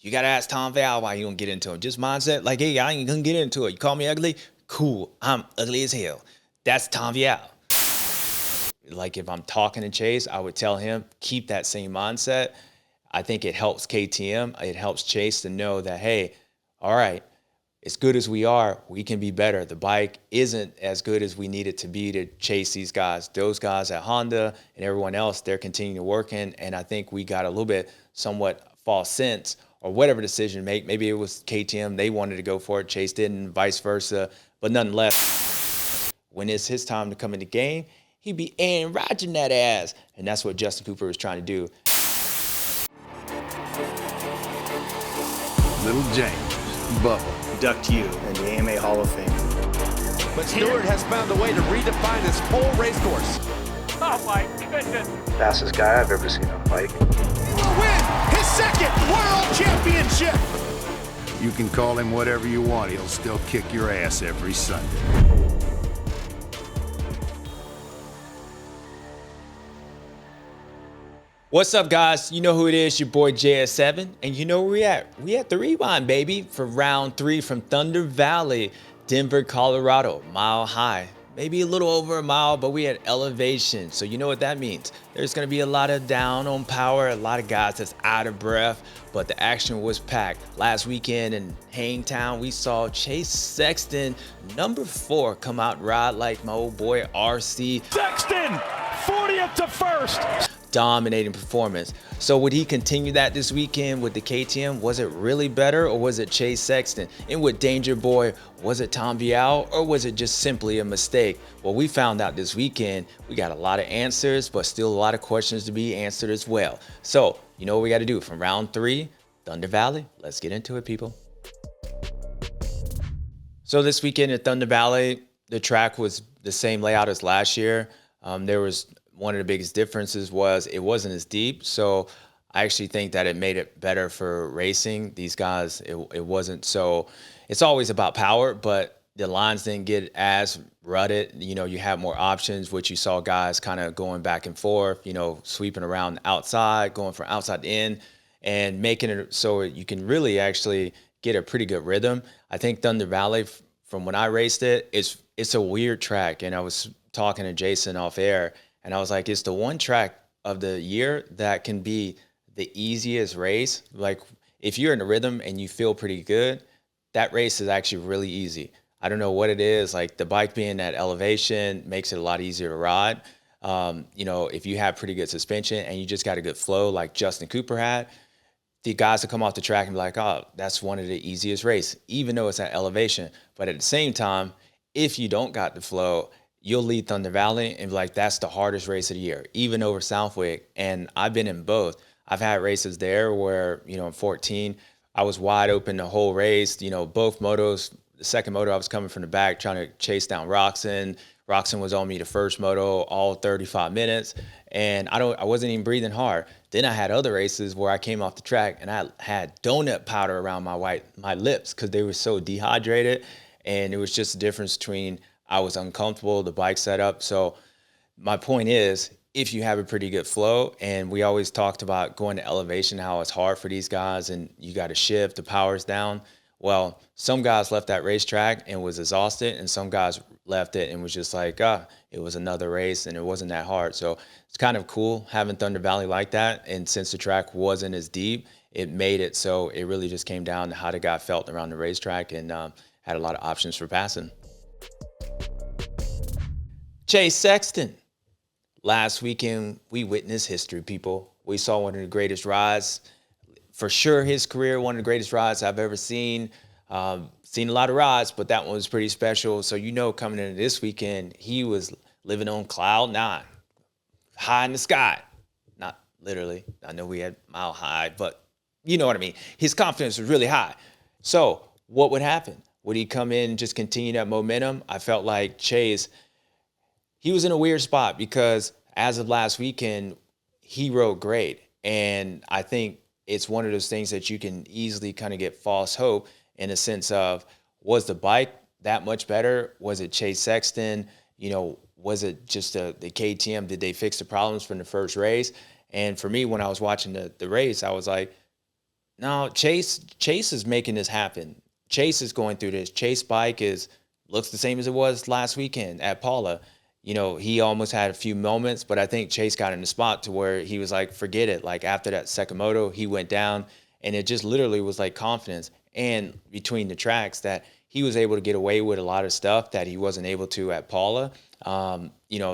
You got to ask Tom Vialle why you don't get into it. Just mindset, like, hey, I ain't going to get into it. You call me ugly? Cool. I'm ugly as hell. That's Tom Vialle. Like, if I'm talking to Chase, I would tell him, keep that same mindset. I think it helps KTM. It helps Chase to know that, hey, all right, as good as we are, we can be better. The bike isn't as good as we need it to be to chase these guys. Those guys at Honda and everyone else, they're continuing to work in. And I think we got a little bit somewhat false sense or whatever decision to make. Maybe it was KTM. They wanted to go for it. Chase didn't, vice versa. But nonetheless, when it's his time to come in the game, he be Aaron Rodgering that ass. And that's what Justin Cooper was trying to do. Little James, Bubba. Induct you in the AMA Hall of Fame. But Stewart has found a way to redefine this whole race course. Oh my goodness. Fastest guy I've ever seen on a bike. Will win his second world championship. You can call him whatever you want. He'll still kick your ass every Sunday. What's up, guys? You know who it is, your boy JS7, and you know where we at. We at the Rewind, baby, for round 3 from Thunder Valley, Denver, Colorado. Mile high, maybe a little over a mile, but we at elevation. So you know what that means. There's going to be a lot of down on power, a lot of guys that's out of breath, but the action was packed. Last weekend in Hangtown, we saw Chase Sexton, number 4, come out and ride like my old boy RC. Sexton, 40th to first. Dominating performance. So would he continue that this weekend with the KTM? Was it really better, or was it Chase Sexton? And with Danger Boy, was it Tom Vialle, or was it just simply a mistake? Well, we found out this weekend. We got a lot of answers, but still a lot of questions to be answered as well. So you know what we got to do from round 3, Thunder Valley. Let's get into it, people. So this weekend at Thunder Valley, the track was the same layout as last year. There was one of the biggest differences was it wasn't as deep. So I actually think that it made it better for racing. These guys, it wasn't so, it's always about power, but the lines didn't get as rutted. You know, you have more options, which you saw guys kind of going back and forth, you know, sweeping around the outside, going from outside to in, and making it so you can really actually get a pretty good rhythm. I think Thunder Valley, from when I raced it, it's a weird track. And I was talking to Jason off air, and I was like, it's the one track of the year that can be the easiest race. Like, if you're in a rhythm and you feel pretty good, that race is actually really easy. I don't know what it is. Like, the bike being at elevation makes it a lot easier to ride. You know, if you have pretty good suspension and you just got a good flow like Justin Cooper had, the guys will come off the track and be like, oh, that's one of the easiest races, even though it's at elevation. But at the same time, if you don't got the flow, you'll lead Thunder Valley and be like, that's the hardest race of the year, even over Southwick. And I've been in both. I've had races there where, you know, in 14, I was wide open the whole race. You know, both motos, the second moto, I was coming from the back trying to chase down Roxon. Roxon was on me the first moto, all 35 minutes. And I wasn't even breathing hard. Then I had other races where I came off the track and I had donut powder around my lips because they were so dehydrated. And it was just a difference between I was uncomfortable, the bike setup. So my point is, if you have a pretty good flow, and we always talked about going to elevation, how it's hard for these guys and you got to shift, the power's down. Well, some guys left that racetrack and was exhausted, and some guys left it and was just like, it was another race and it wasn't that hard. So it's kind of cool having Thunder Valley like that. And since the track wasn't as deep, it made it so it really just came down to how the guy felt around the racetrack and had a lot of options for passing. Chase Sexton. Last weekend, we witnessed history, people. We saw one of the greatest rides. For sure, his career, one of the greatest rides I've ever seen. Seen a lot of rides, but that one was pretty special. So, you know, coming into this weekend, he was living on cloud 9, high in the sky. Not literally. I know we had mile high, but you know what I mean. His confidence was really high. So what would happen? Would he come in and just continue that momentum? I felt like Chase, he was in a weird spot because as of last weekend, he rode great. And I think it's one of those things that you can easily kind of get false hope in a sense of, was the bike that much better? Was it Chase Sexton? You know, was it just the KTM? Did they fix the problems from the first race? And for me, when I was watching the race, I was like, No, Chase is making this happen. Chase is going through this. Chase bike looks the same as it was last weekend at Paula. He almost had a few moments, but I think Chase got in the spot to where he was like, forget it. Like after that second moto, he went down, and it just literally was like confidence. And between the tracks, that he was able to get away with a lot of stuff that he wasn't able to at Paula. The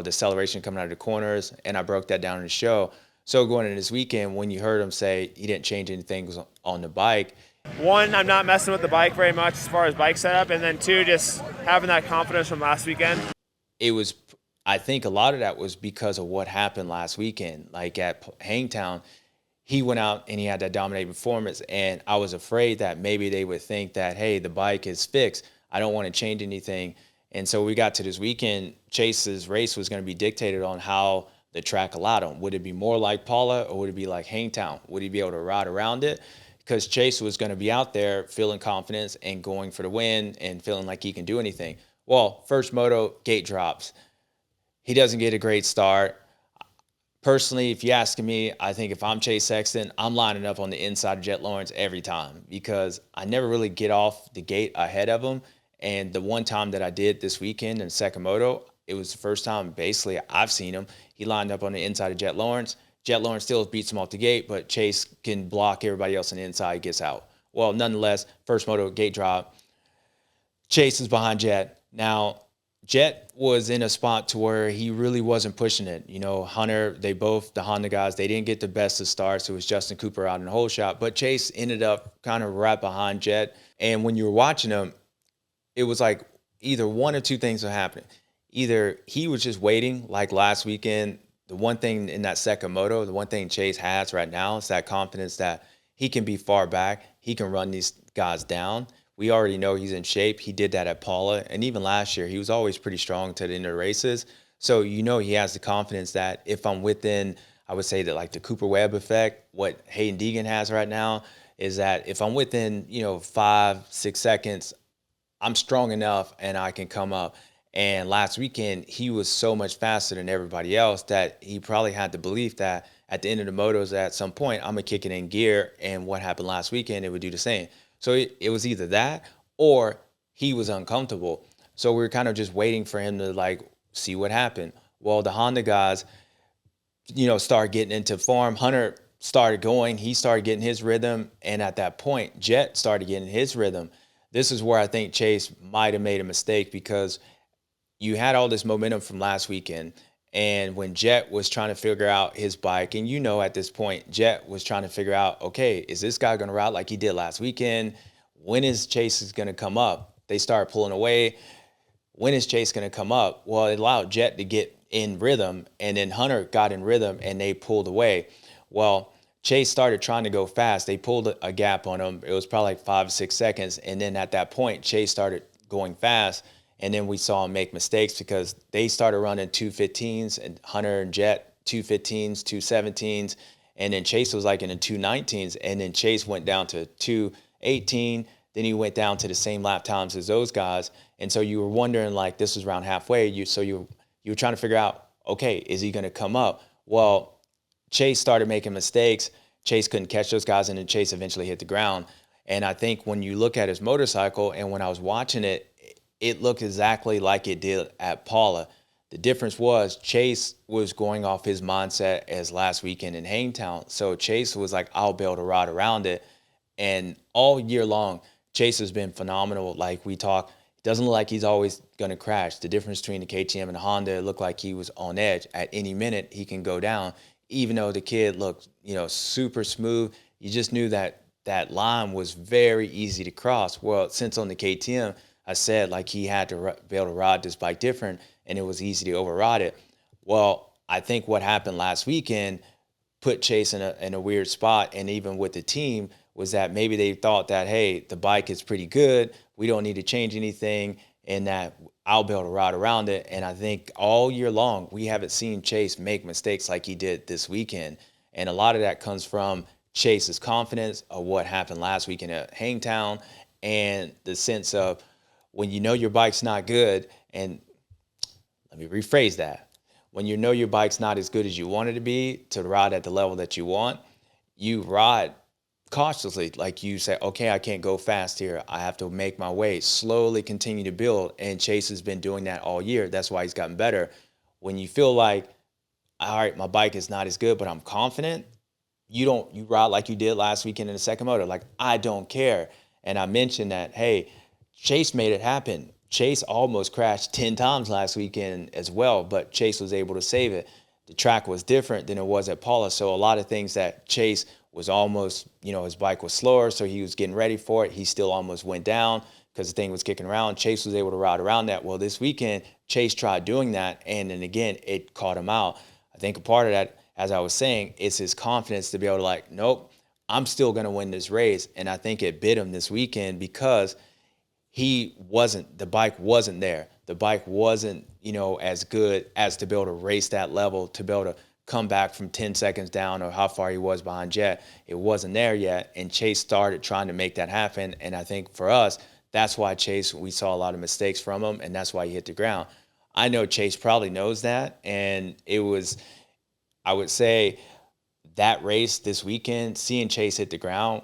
acceleration coming out of the corners, and I broke that down in the show. So going into this weekend, when you heard him say he didn't change anything on the bike. One, I'm not messing with the bike very much as far as bike setup, and then two, just having that confidence from last weekend. I think a lot of that was because of what happened last weekend. Like at Hangtown, he went out and he had that dominating performance, and I was afraid that maybe they would think that, hey, the bike is fixed. I don't want to change anything. And so we got to this weekend, Chase's race was going to be dictated on how the track allowed him. Would it be more like Paula, or would it be like Hangtown? Would he be able to ride around it? Because Chase was going to be out there feeling confidence and going for the win and feeling like he can do anything. Well, first moto, gate drops. He doesn't get a great start. Personally, if you're asking me, I think if I'm Chase Sexton, I'm lining up on the inside of Jett Lawrence every time, because I never really get off the gate ahead of him. And the one time that I did this weekend in second moto, it was the first time basically I've seen him. He lined up on the inside of Jett Lawrence. Jett Lawrence still beats him off the gate, but Chase can block everybody else on the inside, gets out. Well, nonetheless, first moto, gate drop. Chase is behind Jett. Now, Jett was in a spot to where he really wasn't pushing it. Hunter, the Honda guys, they didn't get the best of starts. It was Justin Cooper out in the whole shot, but Chase ended up kind of right behind Jett. And when you were watching him, it was like either one or two things were happening. Either he was just waiting, like last weekend. The one thing in that second moto, the one thing Chase has right now is that confidence that he can be far back. He can run these guys down. We already know he's in shape. He did that at Paula. And even last year, he was always pretty strong to the end of the races. So he has the confidence that if I'm within, I would say that like the Cooper Webb effect, what Hayden Deegan has right now is that if I'm within, 5-6 seconds, I'm strong enough and I can come up. And last weekend, he was so much faster than everybody else that he probably had the belief that at the end of the motos, at some point, I'm going to kick it in gear. And what happened last weekend, it would do the same. So it was either that or he was uncomfortable. So we were kind of just waiting for him to see what happened. Well, the Honda guys, started getting into form. Hunter started going. He started getting his rhythm. And at that point, Jett started getting his rhythm. This is where I think Chase might have made a mistake, because you had all this momentum from last weekend. And when Jett was trying to figure out his bike, and at this point, Jett was trying to figure out, okay, is this guy going to ride like he did last weekend? When is Chase going to come up? They started pulling away. When is Chase going to come up? Well, it allowed Jett to get in rhythm, and then Hunter got in rhythm, and they pulled away. Well, Chase started trying to go fast. They pulled a gap on him. It was probably like 5 or 6 seconds. And then at that point, Chase started going fast. And then we saw him make mistakes because they started running 215s, and Hunter and Jett 215s, 217s. And then Chase was like in the 219s. And then Chase went down to 218. Then he went down to the same lap times as those guys. And so you were wondering, this was around halfway. You were trying to figure out, okay, is he going to come up? Well, Chase started making mistakes. Chase couldn't catch those guys, and then Chase eventually hit the ground. And I think when you look at his motorcycle, and when I was watching it, it looked exactly like it did at Paula. The difference was Chase was going off his mindset as last weekend in Hangtown. So Chase was like, I'll be able to ride around it. And all year long, Chase has been phenomenal. Like we talk, it doesn't look like he's always going to crash. The difference between the KTM and the Honda, it looked like he was on edge. At any minute, he can go down. Even though the kid looked, super smooth, you just knew that that line was very easy to cross. Well, since on the KTM, I said he had to be able to ride this bike different, and it was easy to override it. Well, I think what happened last weekend put Chase in a weird spot, and even with the team, was that maybe they thought that, hey, the bike is pretty good, we don't need to change anything, and that I'll be able to ride around it. And I think all year long, we haven't seen Chase make mistakes like he did this weekend. And a lot of that comes from Chase's confidence of what happened last weekend at Hangtown, and the sense of when your bike's not good, and let me rephrase that. When your bike's not as good as you want it to be to ride at the level that you want, you ride cautiously. Like you say, okay, I can't go fast here. I have to make my way, slowly continue to build. And Chase has been doing that all year. That's why he's gotten better. When you feel like, all right, my bike is not as good, but I'm confident, you ride like you did last weekend in the second moto. Like, I don't care. And I mentioned that, hey, Chase made it happen. Chase almost crashed 10 times last weekend as well, but Chase was able to save it. The track was different than it was at Paula. So a lot of things that Chase was almost, his bike was slower, so he was getting ready for it. He still almost went down because the thing was kicking around. Chase was able to ride around that. Well, this weekend, Chase tried doing that, and then again, it caught him out. I think a part of that, as I was saying, is his confidence to be able to like, nope, I'm still going to win this race. And I think it bit him this weekend because the bike wasn't there. The bike wasn't, as good as to be able to race that level, to be able to come back from 10 seconds down or how far he was behind Jett. It wasn't there yet. And Chase started trying to make that happen. And I think for us, that's why Chase, we saw a lot of mistakes from him, and that's why he hit the ground. I know Chase probably knows that. And I would say that race this weekend, seeing Chase hit the ground,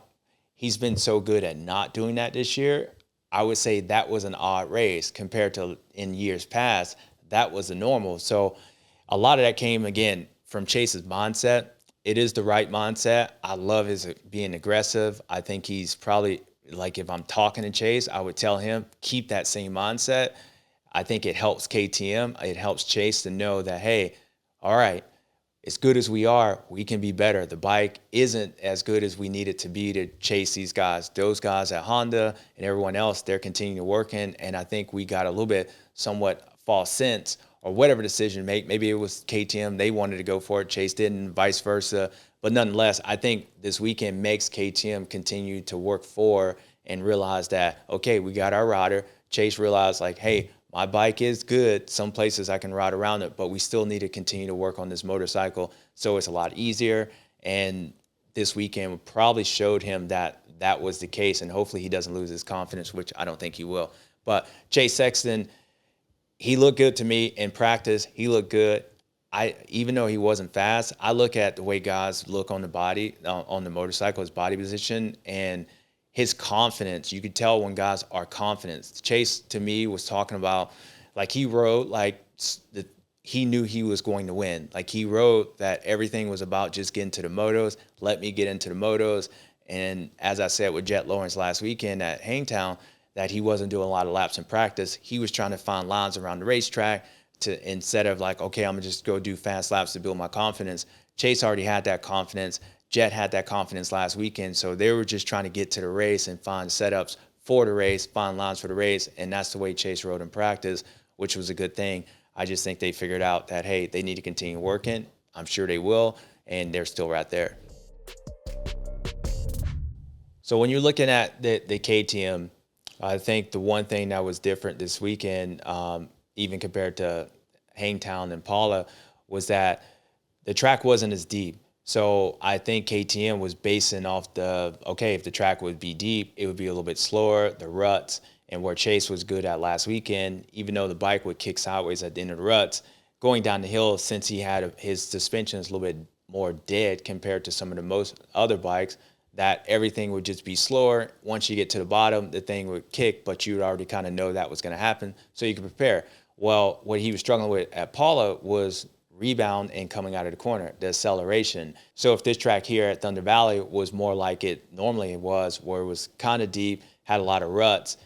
he's been so good at not doing that this year. I would say that was an odd race compared to in years past. That was the normal. So a lot of that came, again, from Chase's mindset. It is the right mindset. I love his being aggressive. I think he's probably, like, if I'm talking to Chase, I would tell him, keep that same mindset. I think it helps KTM. It helps Chase to know that, hey, all right, as good as we are, we can be better. The bike isn't as good as we need it to be to chase these guys. Those guys at Honda and everyone else, they're continuing to work in. And I think we got a little bit somewhat false sense, or whatever decision make. Maybe it was KTM. They wanted to go for it. Chase didn't, vice versa. But nonetheless, I think this weekend makes KTM continue to work for and realize that, okay, we got our rider. Chase realized, like, hey, my bike is good. Some places I can ride around it, but we still need to continue to work on this motorcycle so it's a lot easier. And this weekend probably showed him that that was the case, and hopefully he doesn't lose his confidence, which I don't think he will. But Chase Sexton, he looked good to me in practice. He looked good. Even though he wasn't fast, I look at the way guys look on the body, on the motorcycle, his body position, and his confidence. You could tell when guys are confident. Chase, to me, was talking about, like, he rode like he knew he was going to win. Like, he rode that everything was about just getting to the motos, let me get into the motos. And as I said with Jett Lawrence last weekend at Hangtown, that he wasn't doing a lot of laps in practice. He was trying to find lines around the racetrack to, instead of like, okay, I'm gonna just go do fast laps to build my confidence. Chase already had that confidence. Jett had that confidence last weekend, so they were just trying to get to the race and find setups for the race, find lines for the race, and that's the way Chase rode in practice, which was a good thing. I just think they figured out that, hey, they need to continue working. I'm sure they will, and they're still right there. So when you're looking at the KTM, I think the one thing that was different this weekend, even compared to Hangtown and Paula, was that the track wasn't as deep. So I think KTM was basing off okay, if the track would be deep, it would be a little bit slower, the ruts, and where Chase was good at last weekend, even though the bike would kick sideways at the end of the ruts, going down the hill, since he had his suspension is a little bit more dead compared to some of the most other bikes, that everything would just be slower. Once you get to the bottom, the thing would kick, but you would already kind of know that was going to happen, so you could prepare. Well, what he was struggling with at Paula was rebound and coming out of the corner, the acceleration. So if this track here at Thunder Valley was more like it normally was, where it was kind of deep, had a lot of ruts,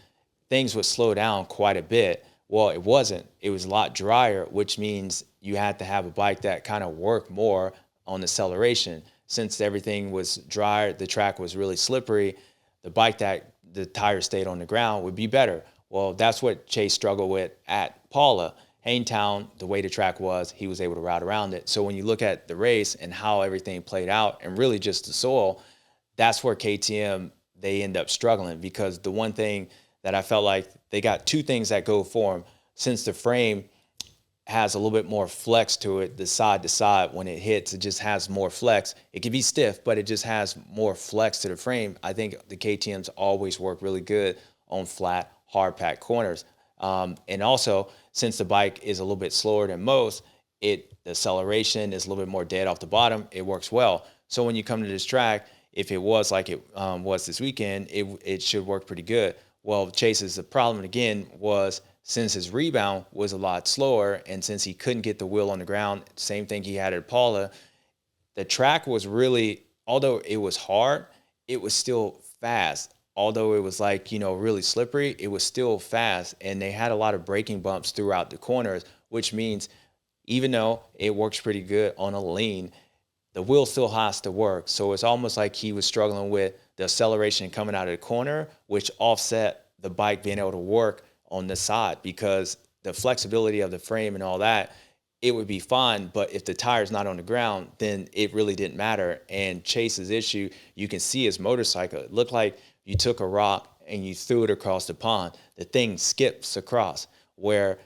things would slow down quite a bit. Well, it wasn't. It was a lot drier, which means you had to have a bike that kind of worked more on acceleration. Since everything was drier, the track was really slippery, the bike that the tires stayed on the ground would be better. Well, that's what Chase struggled with at Paula. Hangtown, the way the track was, he was able to ride around it. So when you look at the race and how everything played out, and really just the soil, that's where KTM, they end up struggling, because the one thing that I felt like they got two things that go for them. Since the frame has a little bit more flex to it, the side to side, when it hits, it just has more flex. It can be stiff, but it just has more flex to the frame. I think the KTMs always work really good on flat, hard packed corners. And also, since the bike is a little bit slower than most, the acceleration is a little bit more dead off the bottom. It works well. So when you come to this track, if it was like it was this weekend, it should work pretty good. Well, Chase's the problem again was since his rebound was a lot slower and since he couldn't get the wheel on the ground, same thing he had at Paula, the track was really, although it was hard, it was still fast. Although it was like, really slippery, it was still fast. And they had a lot of braking bumps throughout the corners, which means even though it works pretty good on a lean, the wheel still has to work. So it's almost like he was struggling with the acceleration coming out of the corner, which offset the bike being able to work on the side because the flexibility of the frame and all that, it would be fine. But if the tire's not on the ground, then it really didn't matter. And Chase's issue, you can see his motorcycle. It looked like you took a rock and you threw it across the pond. The thing skips across where,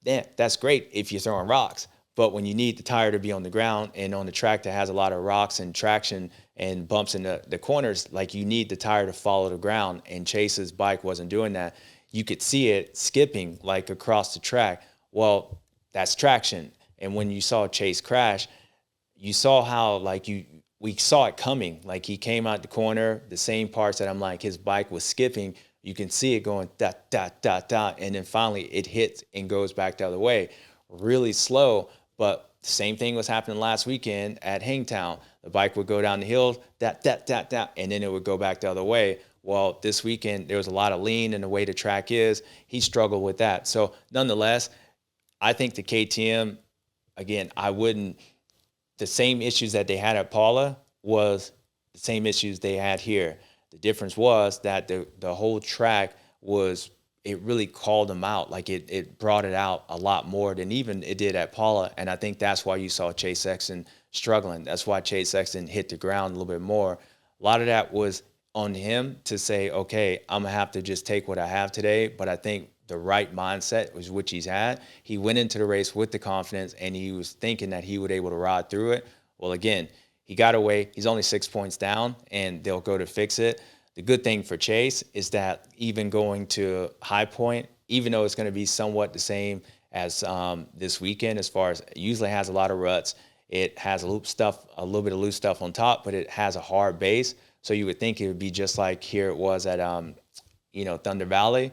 yeah, that's great if you're throwing rocks. But when you need the tire to be on the ground and on the track that has a lot of rocks and traction and bumps in the corners, like you need the tire to follow the ground. And Chase's bike wasn't doing that. You could see it skipping like across the track. Well, that's traction. And when you saw Chase crash, you saw how we saw it coming. Like he came out the corner, the same parts that I'm like, his bike was skipping. You can see it going dot, dot, dot, dot. And then finally it hits and goes back the other way. Really slow, but the same thing was happening last weekend at Hangtown. The bike would go down the hill, that, and then it would go back the other way. Well, this weekend, there was a lot of lean in the way the track is. He struggled with that. So nonetheless, I think the KTM, again, the same issues that they had at Paula was the same issues they had here. The difference was that the whole track it really called them out. Like it brought it out a lot more than even it did at Paula. And I think that's why you saw Chase Sexton struggling. That's why Chase Sexton hit the ground a little bit more. A lot of that was on him to say, okay, I'm going to have to just take what I have today. But I think the right mindset was which he's had. He went into the race with the confidence and he was thinking that he would be able to ride through it. Well, again, he got away. He's only 6 points down and they'll go to fix it. The good thing for Chase is that even going to High Point, even though it's going to be somewhat the same as this weekend, as far as it usually has a lot of ruts, it has a little bit of loose stuff on top, but it has a hard base. So you would think it would be just like here it was at Thunder Valley.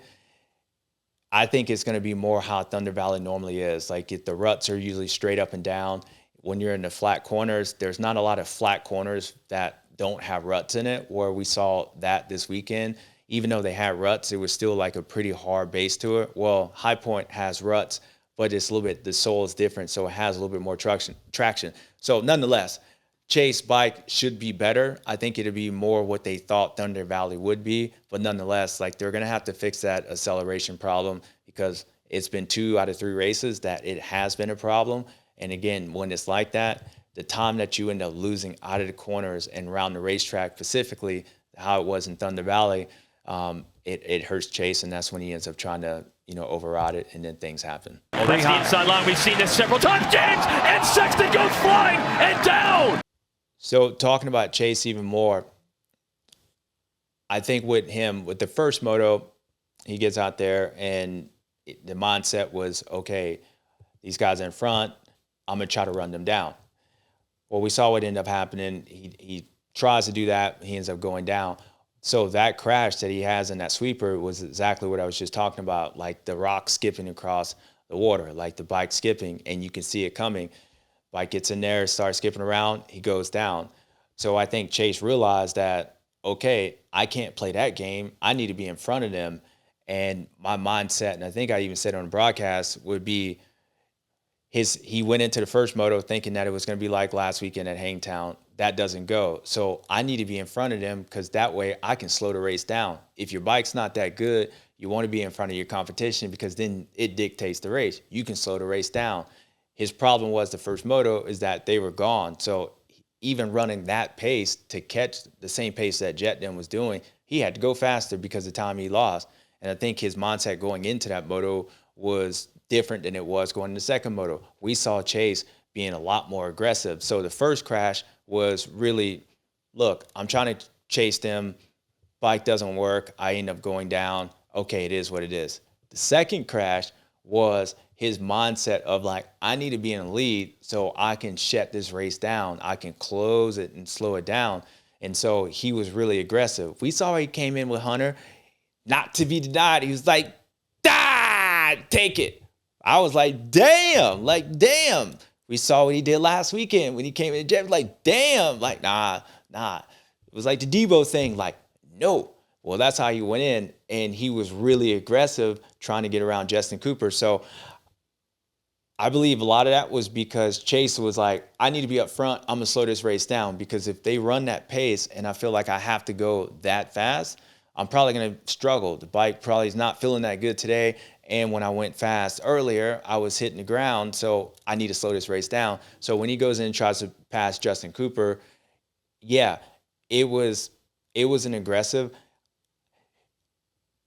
I think it's going to be more how Thunder Valley normally is. Like the ruts are usually straight up and down. When you're in the flat corners, there's not a lot of flat corners that don't have ruts in it, where we saw that this weekend. Even though they had ruts, it was still like a pretty hard base to it. Well, High Point has ruts, but it's a little bit, the sole is different, so it has a little bit more traction. So nonetheless, Chase bike should be better. I think it'll be more what they thought Thunder Valley would be, but nonetheless, like they're going to have to fix that acceleration problem because it's been 2 out of 3 races that it has been a problem. And again, when it's like that, the time that you end up losing out of the corners and around the racetrack, specifically how it was in Thunder Valley, it hurts Chase, and that's when he ends up trying to override it, and then things happen. Oh, that's the inside line. We've seen this several times, James, and Sexton goes flying and down. So talking about Chase even more, I think with him, with the first moto, he gets out there and the mindset was, okay, these guys in front, I'm going to try to run them down. Well, we saw what ended up happening. He tries to do that. He ends up going down. So that crash that he has in that sweeper was exactly what I was just talking about, like the rock skipping across the water, like the bike skipping, and you can see it coming. Bike gets in there, starts skipping around, he goes down. So I think Chase realized that, okay, I can't play that game. I need to be in front of them. And my mindset, and I think I even said it on the broadcast, would be he went into the first moto thinking that it was going to be like last weekend at Hangtown. That doesn't go. So I need to be in front of them because that way I can slow the race down. If your bike's not that good, you want to be in front of your competition because then it dictates the race. You can slow the race down. His problem was the first moto is that they were gone. So even running that pace to catch the same pace that Jett was doing, he had to go faster because of the time he lost. And I think his mindset going into that moto was different than it was going in the second moto. We saw Chase being a lot more aggressive. So the first crash was really, look, I'm trying to chase them. Bike doesn't work. I end up going down. Okay, it is what it is. The second crash was his mindset of like, I need to be in the lead so I can shut this race down. I can close it and slow it down. And so he was really aggressive. We saw he came in with Hunter, not to be denied. He was like, take it. I was like, damn. We saw what he did last weekend when he came in. Jeff was like, damn. Like, nah. It was like the Debo thing. Like, no. Well, that's how he went in, and he was really aggressive trying to get around Justin Cooper. So I believe a lot of that was because Chase was like, I need to be up front. I'm going to slow this race down, because if they run that pace and I feel like I have to go that fast, I'm probably going to struggle. The bike probably is not feeling that good today. And when I went fast earlier, I was hitting the ground. So I need to slow this race down. So when he goes in and tries to pass Justin Cooper, yeah, it was an aggressive.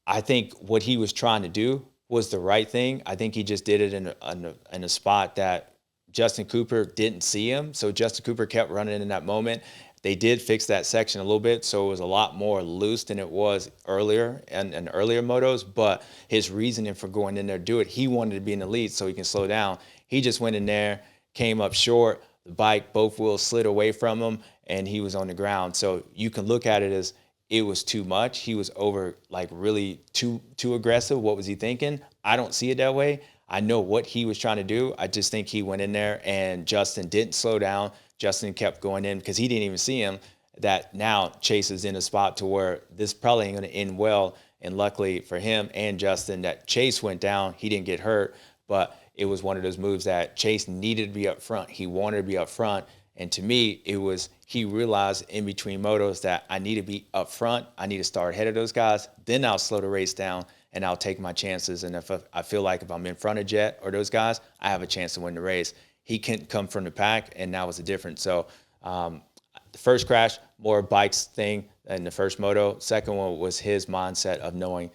I think what he was trying to do was the right thing. I think he just did it in a spot that Justin Cooper didn't see him. So Justin Cooper kept running in that moment. They did fix that section a little bit, so it was a lot more loose than it was earlier and earlier motos. But his reasoning for going in there to do it, he wanted to be in the lead so he can slow down. He just went in there, came up short. The bike, both wheels slid away from him, and he was on the ground. So you can look at it as it was too much. He was over, like, really too aggressive. What was he thinking? I don't see it that way. I know what he was trying to do. I just think he went in there and Justin didn't slow down. Justin kept going in because he didn't even see him. That now Chase is in a spot to where this probably ain't going to end well. And luckily for him and Justin, that Chase went down. He didn't get hurt, but it was one of those moves that Chase needed to be up front. He wanted to be up front. And to me, it was, he realized in between motos that I need to be up front. I need to start ahead of those guys. Then I'll slow the race down and I'll take my chances. And if I feel like if I'm in front of Jett or those guys, I have a chance to win the race. He couldn't come from the pack, and that was the difference. So the first crash, more bikes thing than the first moto. Second one was his mindset of knowing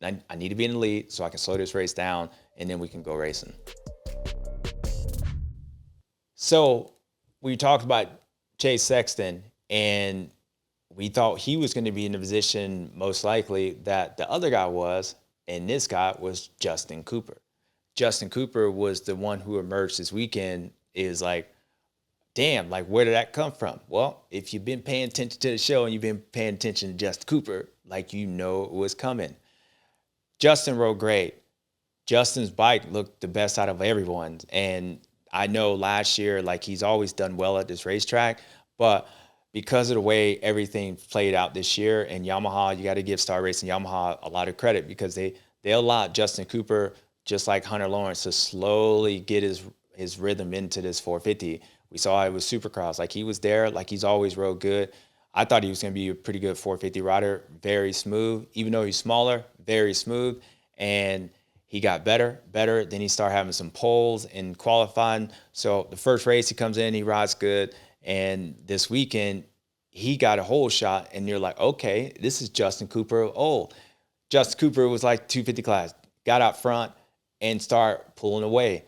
I need to be in the lead so I can slow this race down, and then we can go racing. So we talked about Chase Sexton, and we thought he was going to be in the position most likely that the other guy was, and this guy was Justin Cooper. Justin Cooper was the one who emerged this weekend, is like, damn, like, where did that come from? Well, if you've been paying attention to the show and you've been paying attention to Justin Cooper, like, you know it was coming. Justin rode great. Justin's bike looked the best out of everyone. And I know last year, like, he's always done well at this racetrack, but because of the way everything played out this year, and Yamaha, you got to give Star Racing Yamaha a lot of credit, because they allowed Justin Cooper, just like Hunter Lawrence, to slowly get his rhythm into this 450. We saw it with Supercross. Like, he was there, like, he's always rode good. I thought he was going to be a pretty good 450 rider, very smooth. Even though he's smaller, very smooth. And he got better. Then he started having some poles in qualifying. So the first race he comes in, he rides good. And this weekend, he got a whole shot, and you're like, okay, this is Justin Cooper. Oh, Justin Cooper was like 250 class, got out front and start pulling away.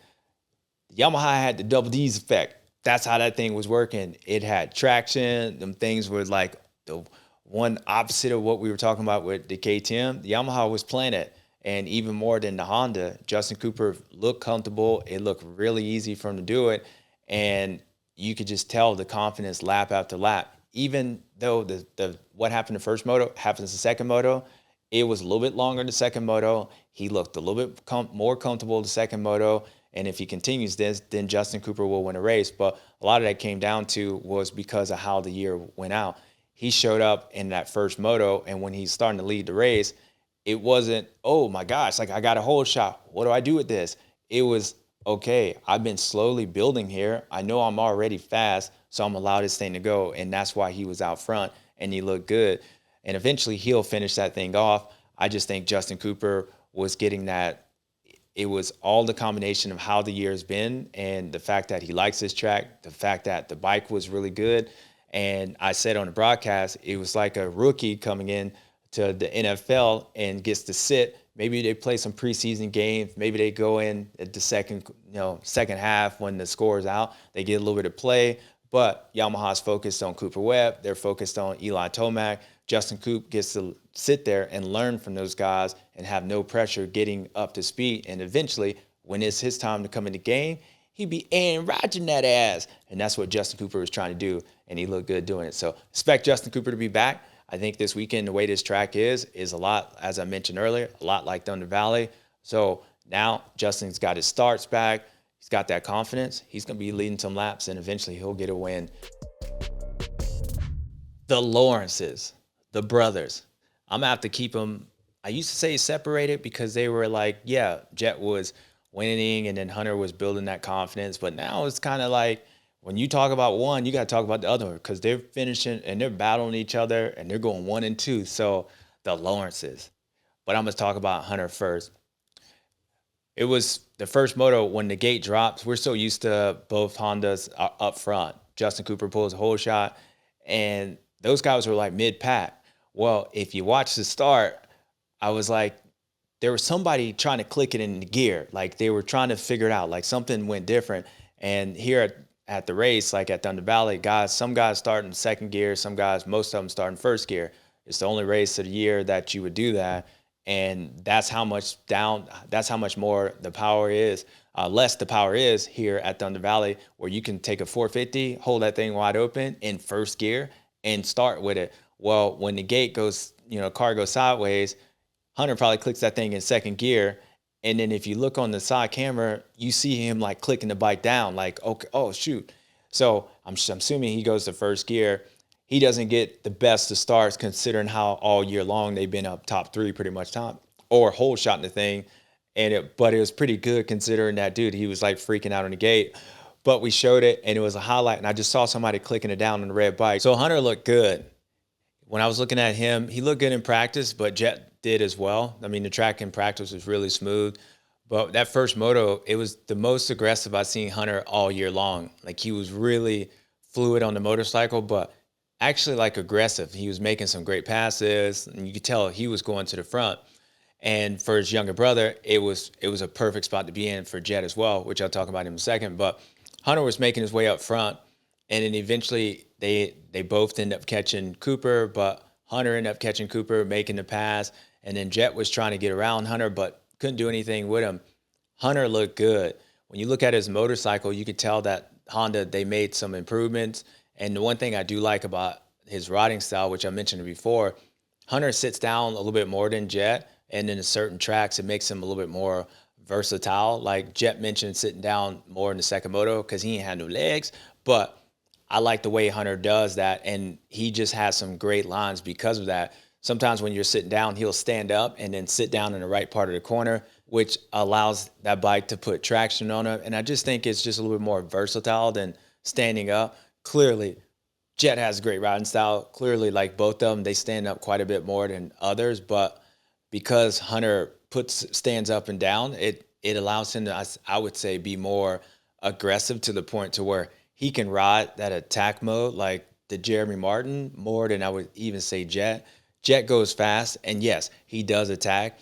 Yamaha had the double D's effect. That's how that thing was working. It had traction. Them things were like the one opposite of what we were talking about with the KTM. The Yamaha was playing it. And even more than the Honda, Justin Cooper looked comfortable. It looked really easy for him to do it. And you could just tell the confidence lap after lap. Even though the what happened the first moto happens the second moto, it was a little bit longer in the second moto. He looked a little bit more comfortable in the second moto. And if he continues this, then Justin Cooper will win a race. But a lot of that came down to was because of how the year went out. He showed up in that first moto, and when he's starting to lead the race, it wasn't, oh my gosh, like, I got a whole shot. What do I do with this? It was, okay, I've been slowly building here. I know I'm already fast, so I'm going to allow this thing to go. And that's why he was out front, and he looked good. And eventually he'll finish that thing off. I just think Justin Cooper was getting that. It was all the combination of how the year's been and the fact that he likes this track, the fact that the bike was really good. And I said on the broadcast, it was like a rookie coming in to the NFL and gets to sit. Maybe they play some preseason games. Maybe they go in at the second half when the score is out. They get a little bit of play. But Yamaha's focused on Cooper Webb. They're focused on Eli Tomac. Justin Coop gets to sit there and learn from those guys and have no pressure getting up to speed. And eventually, when it's his time to come in the game, he be Aaron Rodgers that ass. And that's what Justin Cooper was trying to do, and he looked good doing it. So expect Justin Cooper to be back. I think this weekend, the way this track is a lot, as I mentioned earlier, a lot like Thunder Valley. So now Justin's got his starts back. He's got that confidence. He's going to be leading some laps, and eventually he'll get a win. The Lawrences, the brothers. I'm going to have to keep them, I used to say separated because they were like, yeah, Jett was winning and then Hunter was building that confidence. But now it's kind of like when you talk about one, you got to talk about the other because they're finishing and they're battling each other and they're going 1 and 2. So the Lawrences. But I'm going to talk about Hunter first. It was the first moto when the gate drops. We're so used to both Hondas up front. Justin Cooper pulls a whole shot, and those guys were like mid-pack. Well, if you watch the start, I was like, there was somebody trying to click it in the gear. Like they were trying to figure it out. Like something went different. And here at the race, like at Thunder Valley, some guys starting second gear, most of them starting first gear. It's the only race of the year that you would do that. And that's how much more the power is, less the power is here at Thunder Valley, where you can take a 450, hold that thing wide open in first gear and start with it. Well, when the gate goes, car goes sideways, Hunter probably clicks that thing in second gear. And then if you look on the side camera, you see him like clicking the bike down, like, okay, oh, shoot. So I'm assuming he goes to first gear. He doesn't get the best of starts considering how all year long they've been up top 3 pretty much or whole shot in the thing. But it was pretty good considering that dude, he was like freaking out on the gate. But we showed it and it was a highlight and I just saw somebody clicking it down on the red bike. So Hunter looked good. When I was looking at him, he looked good in practice, but Jett did as well. I mean, the track in practice was really smooth. But that first moto, it was the most aggressive I've seen Hunter all year long. Like he was really fluid on the motorcycle, but actually like aggressive. He was making some great passes and you could tell he was going to the front. And for his younger brother, it was a perfect spot to be in for Jett as well, which I'll talk about in a second. But Hunter was making his way up front and then eventually they both ended up catching Cooper, but Hunter ended up catching Cooper, making the pass. And then Jett was trying to get around Hunter, but couldn't do anything with him. Hunter looked good. When you look at his motorcycle, you could tell that Honda, they made some improvements. And the one thing I do like about his riding style, which I mentioned before, Hunter sits down a little bit more than Jett. And in certain tracks, it makes him a little bit more versatile. Like Jett mentioned sitting down more in the second moto because he ain't had no legs. But I like the way Hunter does that. And he just has some great lines because of that. Sometimes when you're sitting down, he'll stand up and then sit down in the right part of the corner, which allows that bike to put traction on it. And I just think it's just a little bit more versatile than standing up. Clearly, Jett has a great riding style. Clearly, like both of them, they stand up quite a bit more than others. But because Hunter stands up and down, it allows him to, I would say, be more aggressive to the point to where he can ride that attack mode like the Jeremy Martin more than I would even say Jett. Jett goes fast, and yes, he does attack,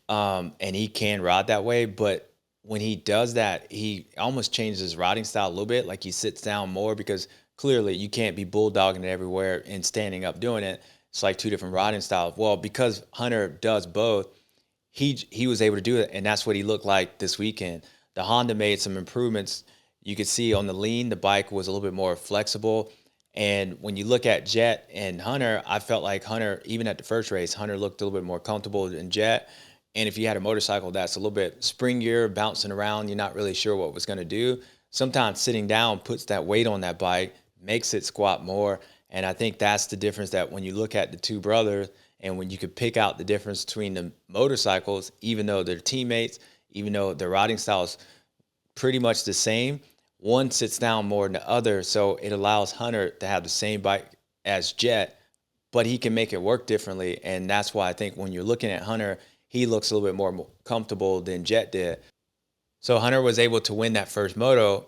and he can ride that way. But when he does that, he almost changes his riding style a little bit. Like he sits down more because clearly you can't be bulldogging it everywhere and standing up doing it. It's like two different riding styles. Well, because Hunter does both, he was able to do it, and that's what he looked like this weekend. The Honda made some improvements. You could see on the lean, the bike was a little bit more flexible. And when you look at Jett and Hunter, I felt like Hunter, even at the first race, Hunter looked a little bit more comfortable than Jett. And if you had a motorcycle that's a little bit springier, bouncing around, you're not really sure what it was going to do. Sometimes sitting down puts that weight on that bike, makes it squat more. And I think that's the difference, that when you look at the two brothers and when you could pick out the difference between the motorcycles, even though they're teammates, even though their riding style is pretty much the same, one sits down more than the other. So it allows Hunter to have the same bike as Jett, but he can make it work differently. And that's why I think when you're looking at Hunter, he looks a little bit more comfortable than Jett did. So Hunter was able to win that first moto,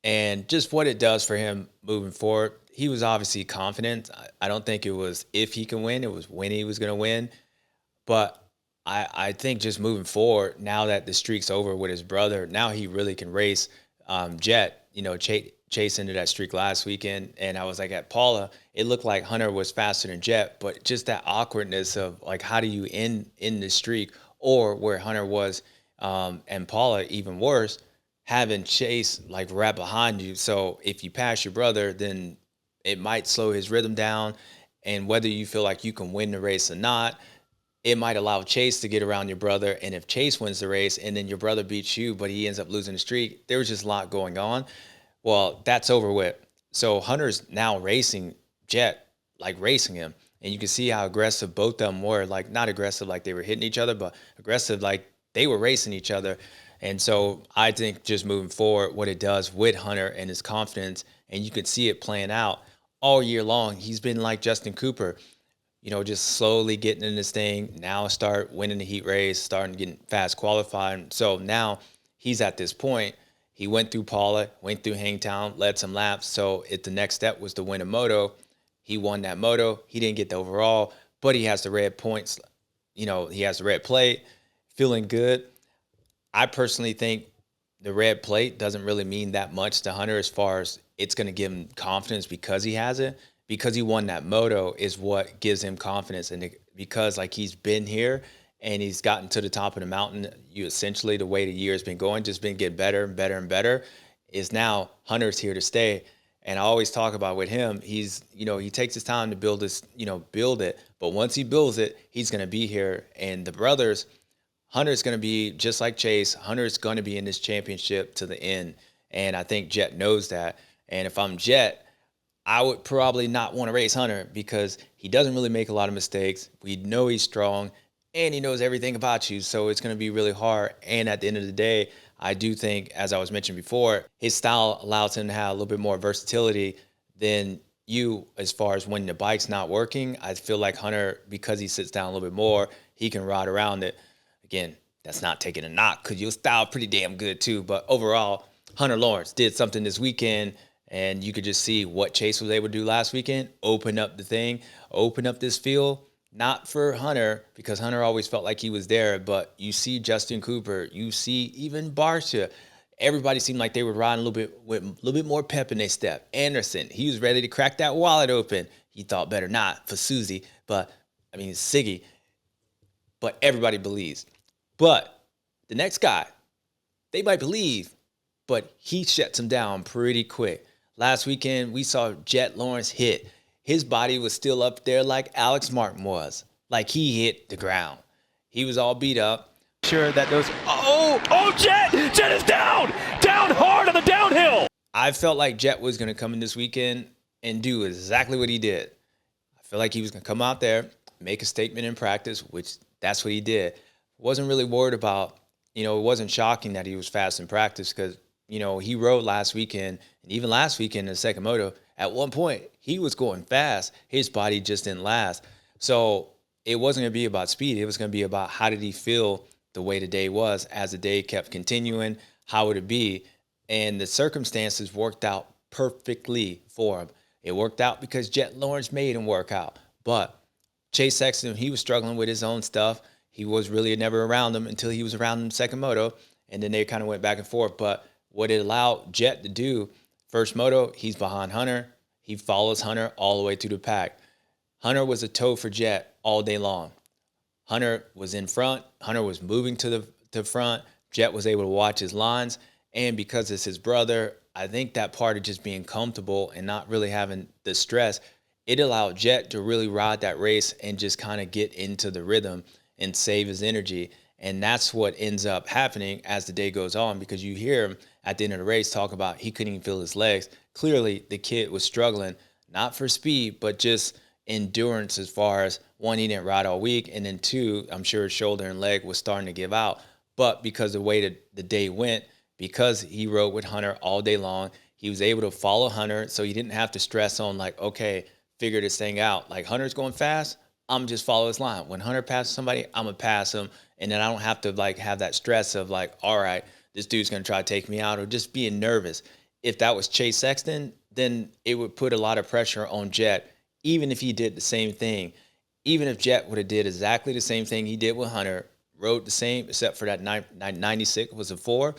and just what it does for him moving forward. He was obviously confident. I don't think it was if he can win, it was when he was going to win. But I think just moving forward, now that the streak's over with his brother, now he really can race. Jett, chase into that streak last weekend, and I was like, at Paula, it looked like Hunter was faster than Jett, but just that awkwardness of like, how do you end the streak, or where Hunter was, and Paula even worse, having Chase like right behind you. So if you pass your brother, then it might slow his rhythm down. And whether you feel like you can win the race or not, it might allow Chase to get around your brother. And if Chase wins the race and then your brother beats you, but he ends up losing the streak, there was just a lot going on. Well, that's over with. So Hunter's now racing Jett, like racing him. And you can see how aggressive both of them were. Like, not aggressive like they were hitting each other, but aggressive like they were racing each other. And so I think just moving forward, what it does with Hunter and his confidence, and you could see it playing out all year long. He's been like Justin Cooper, you know, just slowly getting in this thing. Now start winning the heat race, starting getting fast qualifying. So now he's at this point. He went through Paula, went through Hangtown, led some laps. So the next step was to win a moto. He won that moto. He didn't get the overall, but he has the red points. You know, he has the red plate, feeling good. I personally think the red plate doesn't really mean that much to Hunter as far as it's going to give him confidence because he has it. Because he won that moto is what gives him confidence. And because like he's been here and he's gotten to the top of the mountain, you essentially, the way the year has been going, just been getting better and better and better, is now Hunter's here to stay. And I always talk about with him, he's, you know, he takes his time to build this, you know, build it. But once he builds it, he's going to be here. And the brothers, Hunter's going to be just like Chase. Hunter's going to be in this championship to the end. And I think Jett knows that. And if I'm Jett, I would probably not want to race Hunter because he doesn't really make a lot of mistakes. We know he's strong and he knows everything about you. So it's going to be really hard. And at the end of the day, I do think, as I was mentioning before, his style allows him to have a little bit more versatility than you as far as when the bike's not working. I feel like Hunter, because he sits down a little bit more, he can ride around it. Again, that's not taking a knock because your style pretty damn good too. But overall, Hunter Lawrence did something this weekend. And you could just see what Chase was able to do last weekend, open up the thing, open up this field, not for Hunter, because Hunter always felt like he was there, but you see Justin Cooper, you see even Barsha, everybody seemed like they were riding a little bit with a little bit more pep in their step. Anderson, he was ready to crack that wallet open. He thought better not for Susie, but I mean, Siggy, but everybody believes. But the next guy, they might believe, but he shuts him down pretty quick. Last weekend, we saw Jett Lawrence hit. His body was still up there like Alex Martin was. Like he hit the ground. He was all beat up. Sure that those. Oh, Jett! Jett is down! Down hard on the downhill! I felt like Jett was going to come in this weekend and do exactly what he did. I feel like he was going to come out there, make a statement in practice, which that's what he did. Wasn't really worried about, it wasn't shocking that he was fast in practice because, he rode last weekend, and even last weekend in the second moto, at one point, he was going fast. His body just didn't last. So it wasn't going to be about speed. It was going to be about how did he feel the way the day was. As the day kept continuing, how would it be? And the circumstances worked out perfectly for him. It worked out because Jett Lawrence made him work out. But Chase Sexton, he was struggling with his own stuff. He was really never around him until he was around him second moto. And then they kind of went back and forth. But what it allowed Jett to do, first moto, he's behind Hunter. He follows Hunter all the way through the pack. Hunter was a tow for Jett all day long. Hunter was in front. Hunter was moving to the front. Jett was able to watch his lines. And because it's his brother, I think that part of just being comfortable and not really having the stress, it allowed Jett to really ride that race and just kind of get into the rhythm and save his energy. And that's what ends up happening as the day goes on, because you hear him at the end of the race talk about he couldn't even feel his legs. Clearly, the kid was struggling, not for speed, but just endurance as far as, one, he didn't ride all week, and then two, I'm sure his shoulder and leg was starting to give out. But because the way that the day went, because he rode with Hunter all day long, he was able to follow Hunter, so he didn't have to stress on like, okay, figure this thing out. Like, Hunter's going fast, I'm just follow his line. When Hunter passes somebody, I'm going to pass him, and then I don't have to like have that stress of like, all right, this dude's going to try to take me out, or just being nervous. If that was Chase Sexton, then it would put a lot of pressure on Jett, even if he did the same thing. Even if Jett would have did exactly the same thing he did with Hunter, rode the same, except for that 96 was a 4,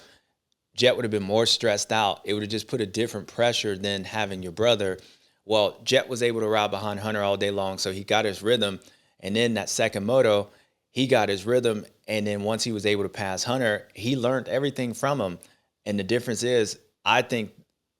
Jett would have been more stressed out. It would have just put a different pressure than having your brother. Well, Jett was able to ride behind Hunter all day long, so he got his rhythm. And then that second moto, he got his rhythm. And then once he was able to pass Hunter, he learned everything from him. And the difference is, I think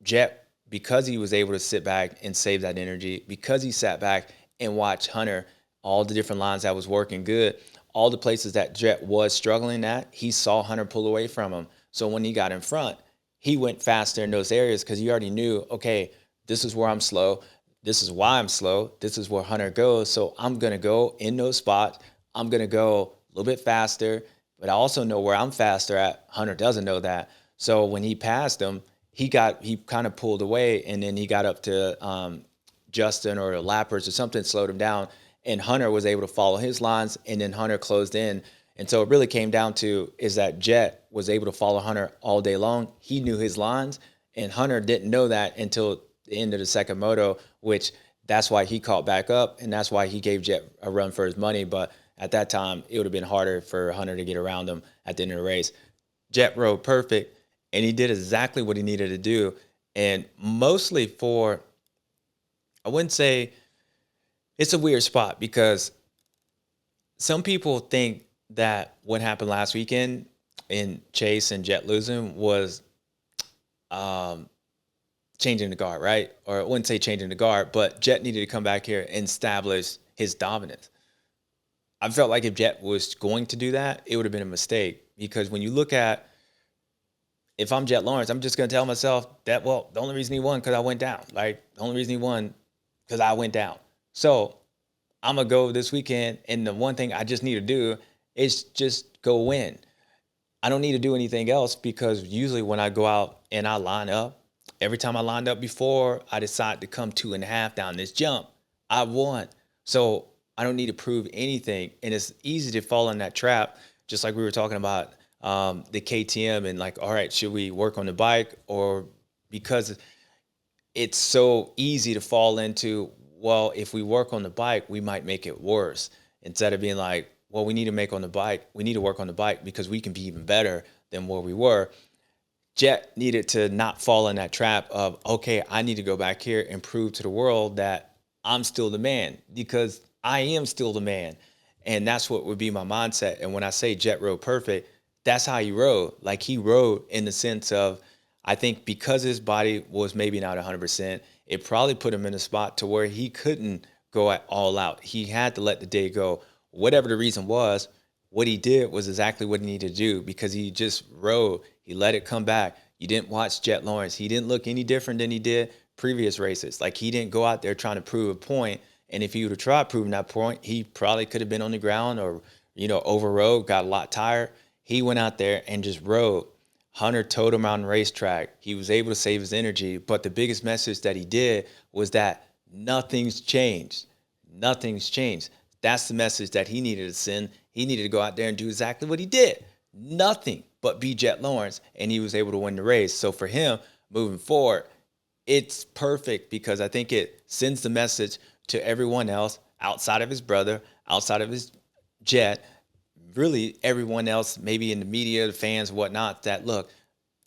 Jett, because he was able to sit back and save that energy, because he sat back and watched Hunter, all the different lines that was working good, all the places that Jett was struggling at, he saw Hunter pull away from him. So when he got in front, he went faster in those areas because he already knew, okay, this is where I'm slow. This is why I'm slow. This is where Hunter goes. So I'm going to go in those spots. I'm going to go a little bit faster, but I also know where I'm faster at. Hunter doesn't know that. So when he passed him, he kind of pulled away, and then he got up to Justin or the lappers or something, slowed him down, and Hunter was able to follow his lines, and then Hunter closed in. And so it really came down to is that Jett was able to follow Hunter all day long. He knew his lines, and Hunter didn't know that until the end of the second moto, which that's why he caught back up, and that's why he gave Jett a run for his money. But at that time, it would have been harder for Hunter to get around him at the end of the race. Jett rode perfect, and he did exactly what he needed to do. And mostly for, I wouldn't say, it's a weird spot because some people think that what happened last weekend in Chase and Jett losing was changing the guard, right? Or I wouldn't say changing the guard, but Jett needed to come back here and establish his dominance. I felt like if Jett was going to do that, it would have been a mistake, because when you look at, if I'm Jett Lawrence, I'm just going to tell myself that, well, the only reason he won because I went down. Like, the only reason he won because I went down. So I'm going to go this weekend, and the one thing I just need to do is just go win. I don't need to do anything else, because usually when I go out and I line up, every time I lined up before, I decide to come 2.5 down this jump, I won. So I don't need to prove anything. And it's easy to fall in that trap, just like we were talking about the KTM and like, all right, should we work on the bike? Or because it's so easy to fall into, well, if we work on the bike, we might make it worse. Instead of being like, well, we need to work on the bike because we can be even better than where we were. Jett needed to not fall in that trap of, okay, I need to go back here and prove to the world that I'm still the man, because I am still the man. And that's what would be my mindset. And when I say Jett rode perfect, that's how he rode. Like, he rode in the sense of, I think because his body was maybe not 100%, it probably put him in a spot to where he couldn't go all out. He had to let the day go. Whatever the reason was, what he did was exactly what he needed to do, because he just rode. He let it come back. You didn't watch Jett Lawrence. He didn't look any different than he did previous races. Like, he didn't go out there trying to prove a point. And if he would have tried proving that point, he probably could have been on the ground or, overrode, got a lot tired. He went out there and just rode. Hunter towed him around the racetrack. He was able to save his energy. But the biggest message that he did was that nothing's changed. Nothing's changed. That's the message that he needed to send. He needed to go out there and do exactly what he did. Nothing but be Jett Lawrence, and he was able to win the race. So for him, moving forward, it's perfect, because I think it sends the message to everyone else outside of his brother, outside of his Jett, really everyone else, maybe in the media, the fans, whatnot, that, look,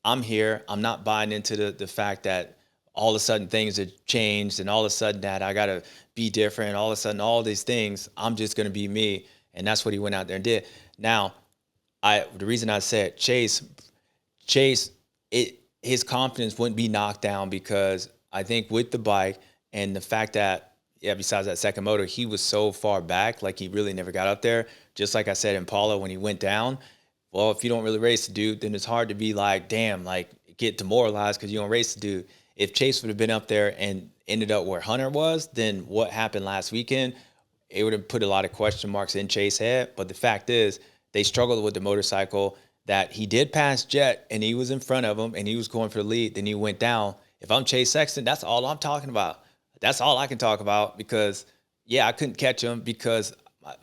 I'm here. I'm not buying into the fact that all of a sudden things have changed and all of a sudden that I got to be different. All of a sudden, all these things, I'm just going to be me. And that's what he went out there and did. Now, the reason I said Chase, his confidence wouldn't be knocked down, because I think with the bike and the fact that, besides that second motor, he was so far back, like he really never got up there. Just like I said in Paula, when he went down, well, if you don't really race the dude, then it's hard to be like, damn, like, get demoralized because you don't race the dude. If Chase would have been up there and ended up where Hunter was, then what happened last weekend, it would have put a lot of question marks in Chase's head. But the fact is, they struggled with the motorcycle, that he did pass Jett and he was in front of him and he was going for the lead. Then he went down. If I'm Chase Sexton, that's all I'm talking about. That's all I can talk about, because, I couldn't catch him because,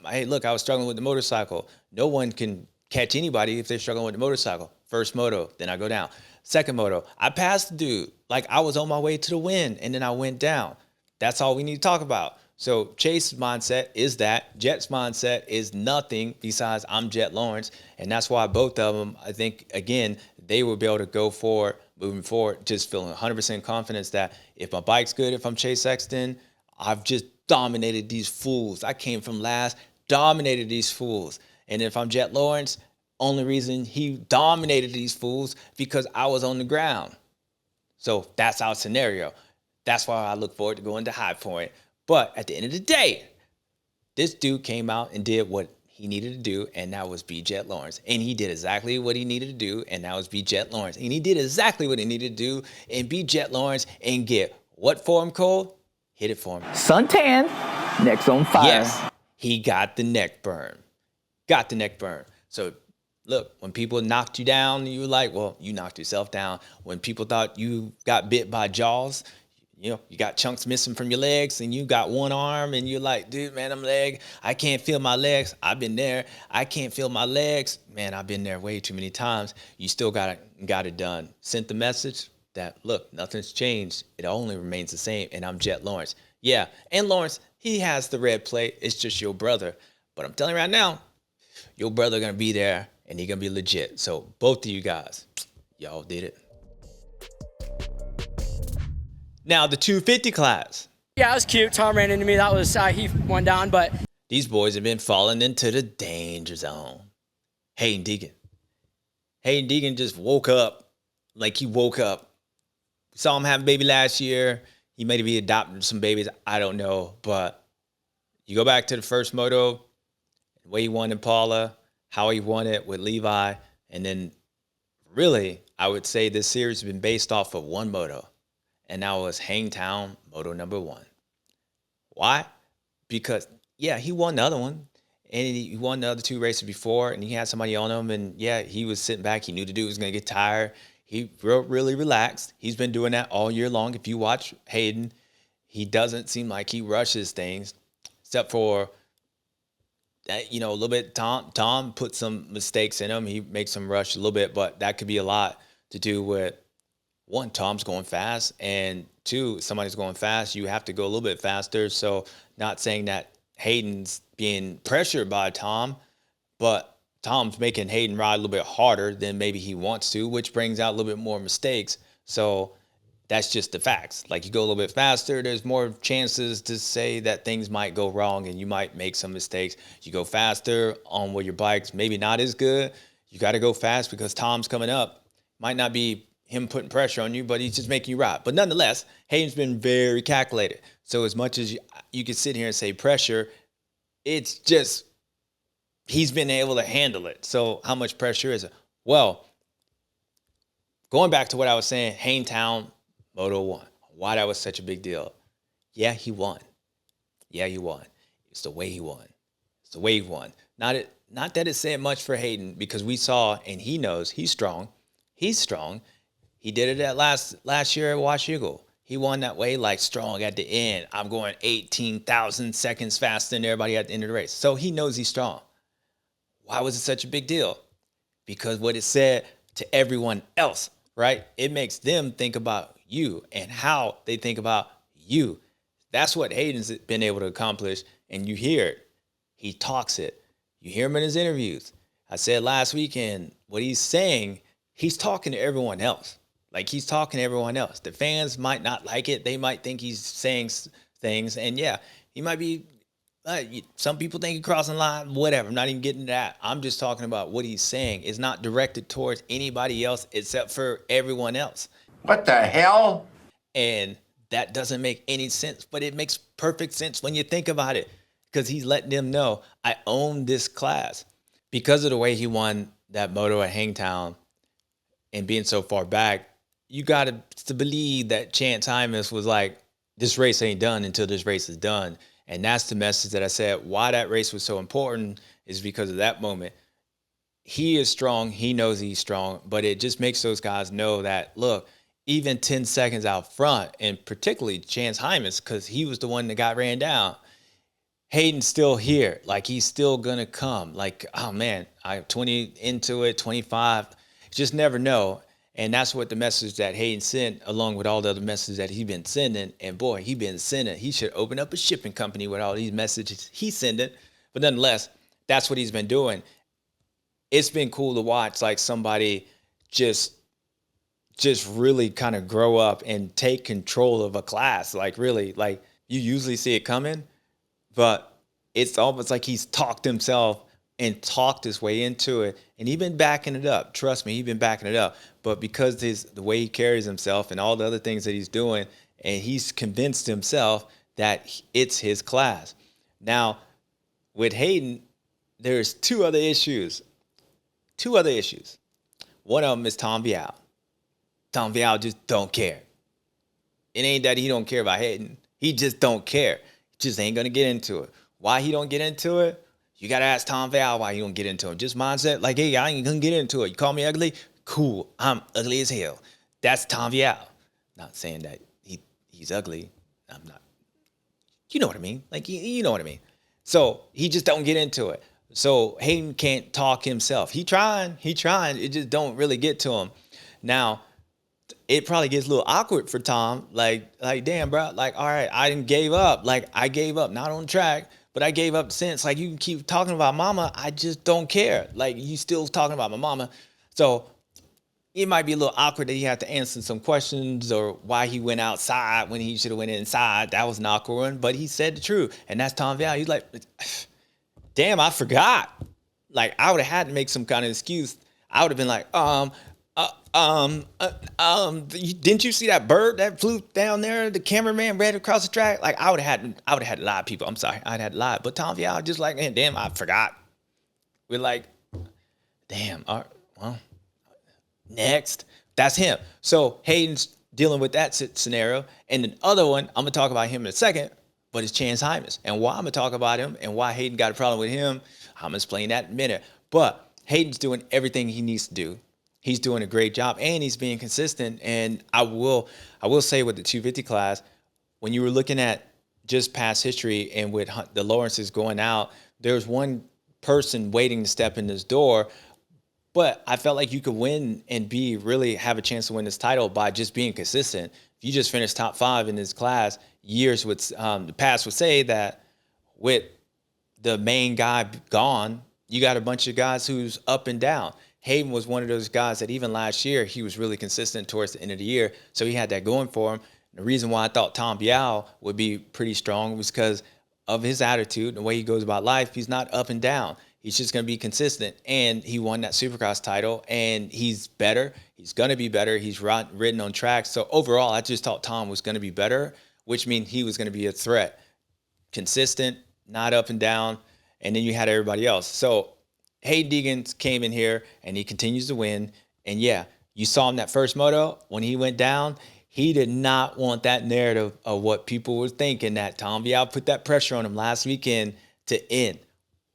hey, look, I was struggling with the motorcycle. No one can catch anybody if they're struggling with the motorcycle. First moto, then I go down. Second moto, I passed the dude. Like, I was on my way to the win, and then I went down. That's all we need to talk about. So Chase's mindset is that. Jett's mindset is nothing besides I'm Jett Lawrence. And that's why both of them, I think, again, they will be able to go forward, moving forward, just feeling 100% confidence that if my bike's good, if I'm Chase Sexton, I've just dominated these fools. I came from last, dominated these fools. And if I'm Jett Lawrence, Only reason he dominated these fools because I was on the ground. So that's our scenario. That's why I look forward to going to High Point. But at the end of the day, this dude came out and did what he needed to do, and that was beat Jett Lawrence. And he did exactly what he needed to do, and that was beat Jett Lawrence. And he did exactly what he needed to do and beat Jett Lawrence and get what for him, Cole? Hit it for him. Suntan, neck's on fire. Yes, he got the neck burn. Got the neck burn. So look, when people knocked you down, you were like, well, you knocked yourself down. When people thought you got bit by Jaws, you know, you got chunks missing from your legs and you got one arm and you're like, dude, man, I can't feel my legs. I've been there. I can't feel my legs. Man, I've been there way too many times. You still got it done. Sent the message that, look, nothing's changed. It only remains the same. And I'm Jett Lawrence. Yeah. And Lawrence, he has the red plate. It's just your brother. But I'm telling you right now, your brother going to be there and he's going to be legit. So both of you guys, y'all did it. Now, the 250 class. Yeah, it was cute. Tom ran into me. That was, he went down, but. These boys have been falling into the danger zone. Hayden Deegan just woke up. Like he woke up. We saw him have a baby last year. He may be adopting some babies. I don't know. But you go back to the first moto, the way he won in Paula, how he won it with Levi. And then really, I would say this series has been based off of one moto. And that was Hangtown, moto number 1. Why? Because, yeah, he won the other one. And he won the other 2 races before. And he had somebody on him. And, yeah, he was sitting back. He knew the dude was going to get tired. He really relaxed. He's been doing that all year long. If you watch Hayden, he doesn't seem like he rushes things. Except for, that, you know, a little bit. Tom put some mistakes in him. He makes him rush a little bit. But that could be a lot to do with, 1, Tom's going fast, and 2, somebody's going fast. You have to go a little bit faster. So not saying that Hayden's being pressured by Tom, but Tom's making Hayden ride a little bit harder than maybe he wants to, which brings out a little bit more mistakes. So that's just the facts. Like you go a little bit faster, there's more chances to say that things might go wrong and you might make some mistakes. You go faster on where your bike's maybe not as good. You got to go fast because Tom's coming up. Might not be him putting pressure on you, but he's just making you ride. But nonetheless, Hayden's been very calculated. So as much as you could sit here and say pressure, it's just he's been able to handle it. So how much pressure is it? Well, going back to what I was saying, Hangtown, Moto 1, why that was such a big deal. Yeah, he won. It's the way he won. Not that it said much for Hayden because we saw, and he knows he's strong. He did it at last year at Wash Eagle. He won that way like strong at the end. I'm going 18,000 seconds faster than everybody at the end of the race. So he knows he's strong. Why was it such a big deal? Because what it said to everyone else, right? It makes them think about you and how they think about you. That's what Hayden's been able to accomplish, and you hear it. He talks it. You hear him in his interviews. I said last weekend, what he's saying, he's talking to everyone else. Like he's talking to everyone else. The fans might not like it. They might think he's saying things. And yeah, he might be, some people think he's crossing the line, whatever. I'm not even getting to that. I'm just talking about what he's saying is not directed towards anybody else except for everyone else. What the hell? And that doesn't make any sense, but it makes perfect sense when you think about it because he's letting them know I own this class. Because of the way he won that moto at Hangtown and being so far back, you got to believe that Chance Hymas was like, this race ain't done until this race is done. And that's the message that I said. Why that race was so important is because of that moment. He is strong. He knows he's strong. But it just makes those guys know that, look, even 10 seconds out front, and particularly Chance Hymas, because he was the one that got ran down, Hayden's still here. Like, he's still going to come. Like, oh, man, I 20 into it, 25. Just never know. And that's what the message that Hayden sent, along with all the other messages that he's been sending. And boy, he's been sending. He should open up a shipping company with all these messages he's sending. But nonetheless, that's what he's been doing. It's been cool to watch, like, somebody just really kind of grow up and take control of a class. Like, really, like, you usually see it coming, but it's almost like he's talked himself and talked his way into it. And he's been backing it up. Trust me, he's been backing it up. But because the way he carries himself and all the other things that he's doing, and he's convinced himself that it's his class. Now, with Hayden, there's two other issues. One of them is Tom Vialle. Tom Vialle just don't care. It ain't that he don't care about Hayden. He just don't care. He just ain't going to get into it. Why he don't get into it? You got to ask Tom Vialle why he don't get into it. Just mindset, like, hey, I ain't going to get into it. You call me ugly? Cool. I'm ugly as hell. That's Tom Vialle. Not saying that he's ugly. I'm not. You know what I mean? Like, you know what I mean. So he just don't get into it. So Hayden can't talk himself. He trying. It just don't really get to him. Now, it probably gets a little awkward for Tom. Like, damn, bro. Like, all right, I didn't gave up. Like, I gave up, not on track, but I gave up since. Like, you can keep talking about mama. I just don't care. Like, you still talking about my mama. So it might be a little awkward that he had to answer some questions or why he went outside when he should have went inside. That was an awkward one, but he said the truth. And that's Tom Vialle. He's like, damn, I forgot. Like, I would have had to make some kind of excuse. I would have been like, didn't you see that bird that flew down there? The cameraman ran across the track. Like, I would have had to lie, people. I'm sorry, I'd had to lie. But Tom Vialle just like, man, damn, I forgot. We're like, damn. All right, well, next. That's him. So Hayden's dealing with that scenario, and the other one I'm gonna talk about him in a second. But it's Chance Hymas, and why I'm gonna talk about him and why Hayden got a problem with him. I'm gonna explain that in a minute. But Hayden's doing everything he needs to do. He's doing a great job, and he's being consistent. And I will say with the 250 class, when you were looking at just past history and with the Lawrences going out, there's one person waiting to step in this door. But I felt like you could win and really have a chance to win this title by just being consistent. If you just finish top 5 in this class, years would the past would say that with the main guy gone, you got a bunch of guys who's up and down. Hayden was one of those guys that even last year, he was really consistent towards the end of the year. So he had that going for him. The reason why I thought Tom Vialle would be pretty strong was because of his attitude and the way he goes about life. He's not up and down. He's just going to be consistent. And he won that Supercross title, and he's better. He's going to be better. He's ridden on tracks. So overall, I just thought Tom was going to be better, which means he was going to be a threat. Consistent, not up and down. And then you had everybody else. So Hayden Deegan came in here, and he continues to win. And yeah, you saw him that first moto. When he went down, he did not want that narrative of what people were thinking, that Tom Vialle put that pressure on him last weekend to end.